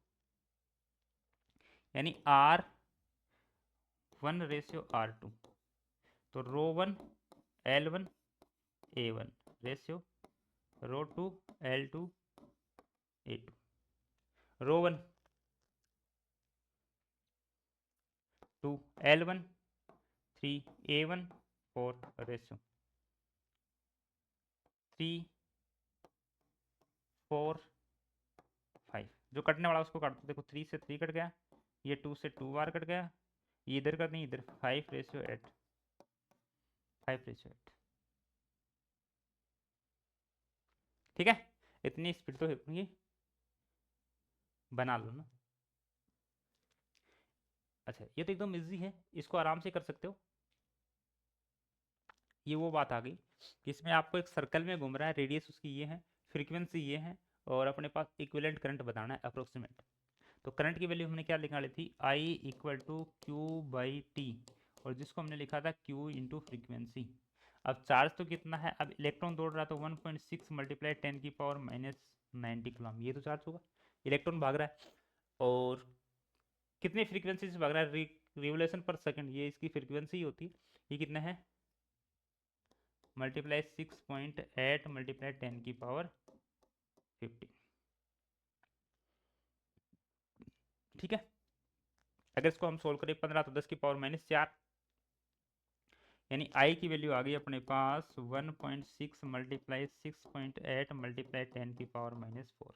[SPEAKER 1] यानी R1:R2, तो रो 1 L1 A1 रेशियो रो 2 L2 A2, रो 1 2 L1 3 A1 4 रेशियो 3 4 5, जो कटने वाला उसको काट दो, देखो 3 से 3 कट गया, ये 2 से 2R कट गया, ये इधर का नहीं इधर 5:8, 5:8, ठीक है। इतनी स्पीड तो होगी, बना लो ना। अच्छा ये तो एकदम इजी है, इसको आराम से कर सकते हो। ये वो बात आ गई इसमें आपको एक सर्कल में घूम रहा है, रेडियस उसकी ये है, फ्रीक्वेंसी ये है, और अपने पास इक्विवेलेंट करंट बताना है अप्रोक्सीमेट। तो करंट की वैल्यू हमने क्या निकाली थी, I इक्वल टू Q/T, और जिसको हमने लिखा था Q इंटू फ्रीक्वेंसी। अब चार्ज तो कितना है, अब इलेक्ट्रॉन दौड़ रहा है तो 1.6 मल्टीप्लाई 10⁻⁻90 कूलम, ये तो चार्ज होगा, इलेक्ट्रॉन भाग रहा है, और कितनी फ्रीक्वेंसी से भाग रहा है, रिवोल्यूशन पर सेकंड, ये इसकी फ्रीक्वेंसी होती है, ये कितना है मल्टीप्लाई 6.8 मल्टीप्लाई 10⁻15, ठीक है। अगर इसको हम सोल्व करें 15 तो 10⁻⁴, यानी आई की वैल्यू आ गई अपने पास 1.6 मल्टीप्लाई 6.8 मल्टीप्लाई 10 की पावर -4।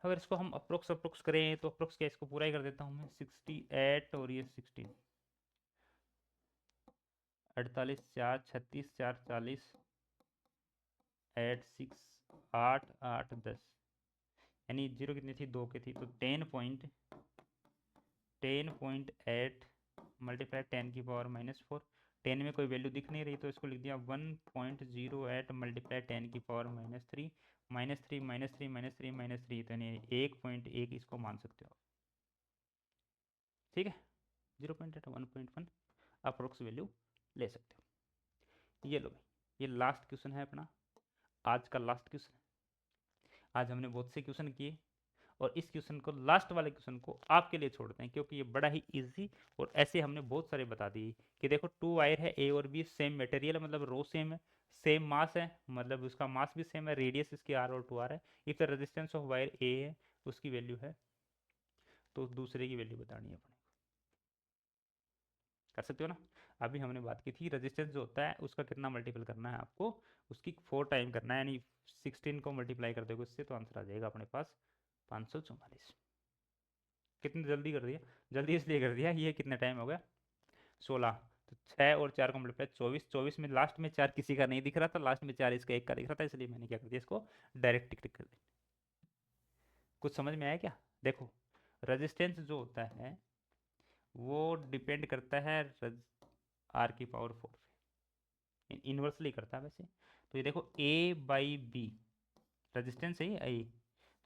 [SPEAKER 1] अगर इसको हम अप्रोक्स करें तो अप्रोक्स क्या, इसको पूरा ही कर देता हूँ मैं। 68 और ये 16, 48 4 36 4 40 8 6 8 8 10, यानी जीरो कितनी थी, 2 की थी, तो 10.8 मल्टीप्लाई 10 की पावर -4। 10 में कोई वैल्यू दिख नहीं रही तो इसको लिख दिया 1.08 मल्टीप्लाई 10 की पावर -3 -3 -3 -3 -3, तो यानी 1.1 इसको मान सकते हो, ठीक है। 0.8 1.1 अप्रोक्स वैल्यू ले सकते हो। ये लो भाई, ये लास्ट क्वेश्चन है अपना, आज का लास्ट क्वेश्चन। आज हमने बहुत से क्वेश्चन किए और इस क्वेश्चन को, लास्ट वाले क्वेश्चन को आपके लिए छोड़ते हैं क्योंकि ये बड़ा ही इजी, और ऐसे हमने बहुत सारे बता दिए कि देखो 2 वायर है, ए और बी, सेम मटेरियल मतलब रो सेम है, सेम मास है मतलब उसका मास भी सेम है, रेडियस इसकी आर और 2r है। If the resistance of wire A है, उसकी वैल्यू है, तो दूसरे की वैल्यू बतानी है अपने, कर सकते हो ना। अभी हमने बात की थी रेजिस्टेंस जो होता है उसका कितना मल्टीपल करना है आपको, उसकी 4 टाइम करना है, यानी 16 को मल्टीप्लाई कर दोगे उससे तो आंसर आ जाएगा अपने पास 544। कितनी जल्दी कर दिया, जल्दी इसलिए कर दिया, ये कितने टाइम हो गया 16, तो 6 और 4 को मल्टीप्लाई 24, 24 में लास्ट में 4 किसी का नहीं दिख रहा था, लास्ट में 4 इसका एक का दिख रहा था, इसलिए मैंने क्या कर दिया, इसको डायरेक्ट टिक टिक कर दिया। कुछ समझ में आया क्या? देखो रेजिस्टेंस जो होता है वो डिपेंड करता है आर की पावर 4 पे, इन्वर्सली करता है वैसे। तो ये देखो ए बाई बी रेजिस्टेंस है आई,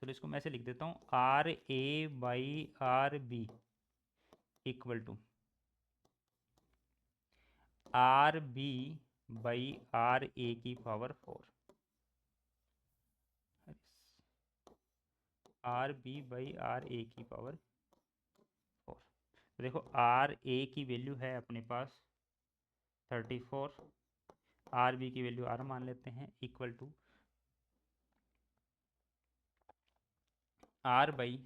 [SPEAKER 1] तो इसको मैं ऐसे लिख देता हूँ R A by R B equal to R B by R A की power 4, R B by R A की पावर 4। तो देखो आर ए की वैल्यू है अपने पास 34, आर बी की वैल्यू आर मान लेते हैं, equal to R by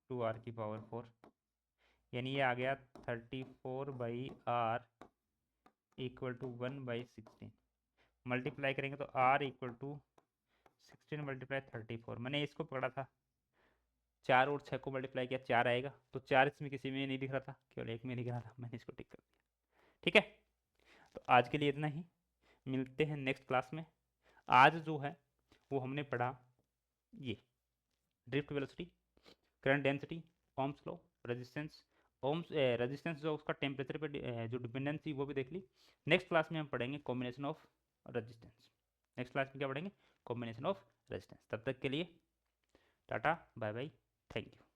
[SPEAKER 1] 2r की पावर 4, यानी ये आ गया 34 by R equal to 1/16। Multiply करेंगे तो r इक्वल टू 16 मल्टीप्लाई 34, मैंने इसको पकड़ा था 4 और 6 को मल्टीप्लाई किया 4 आएगा, तो 4 इसमें किसी में नहीं दिख रहा था, केवल एक में दिख रहा था, मैंने इसको टिक कर दिया, ठीक है। तो आज के लिए इतना ही, मिलते हैं नेक्स्ट क्लास में। आज जो है वो हमने पढ़ा ये drift velocity, current density, Ohm's law, resistance, Ohm's resistance जो उसका टेम्परेचर पे जो डिपेंडेंसी वो भी देख ली। नेक्स्ट क्लास में हम पढ़ेंगे combination of resistance, next class में क्या पढ़ेंगे, कॉम्बिनेशन ऑफ रेजिस्टेंस। तब तक के लिए tata bye bye, thank you.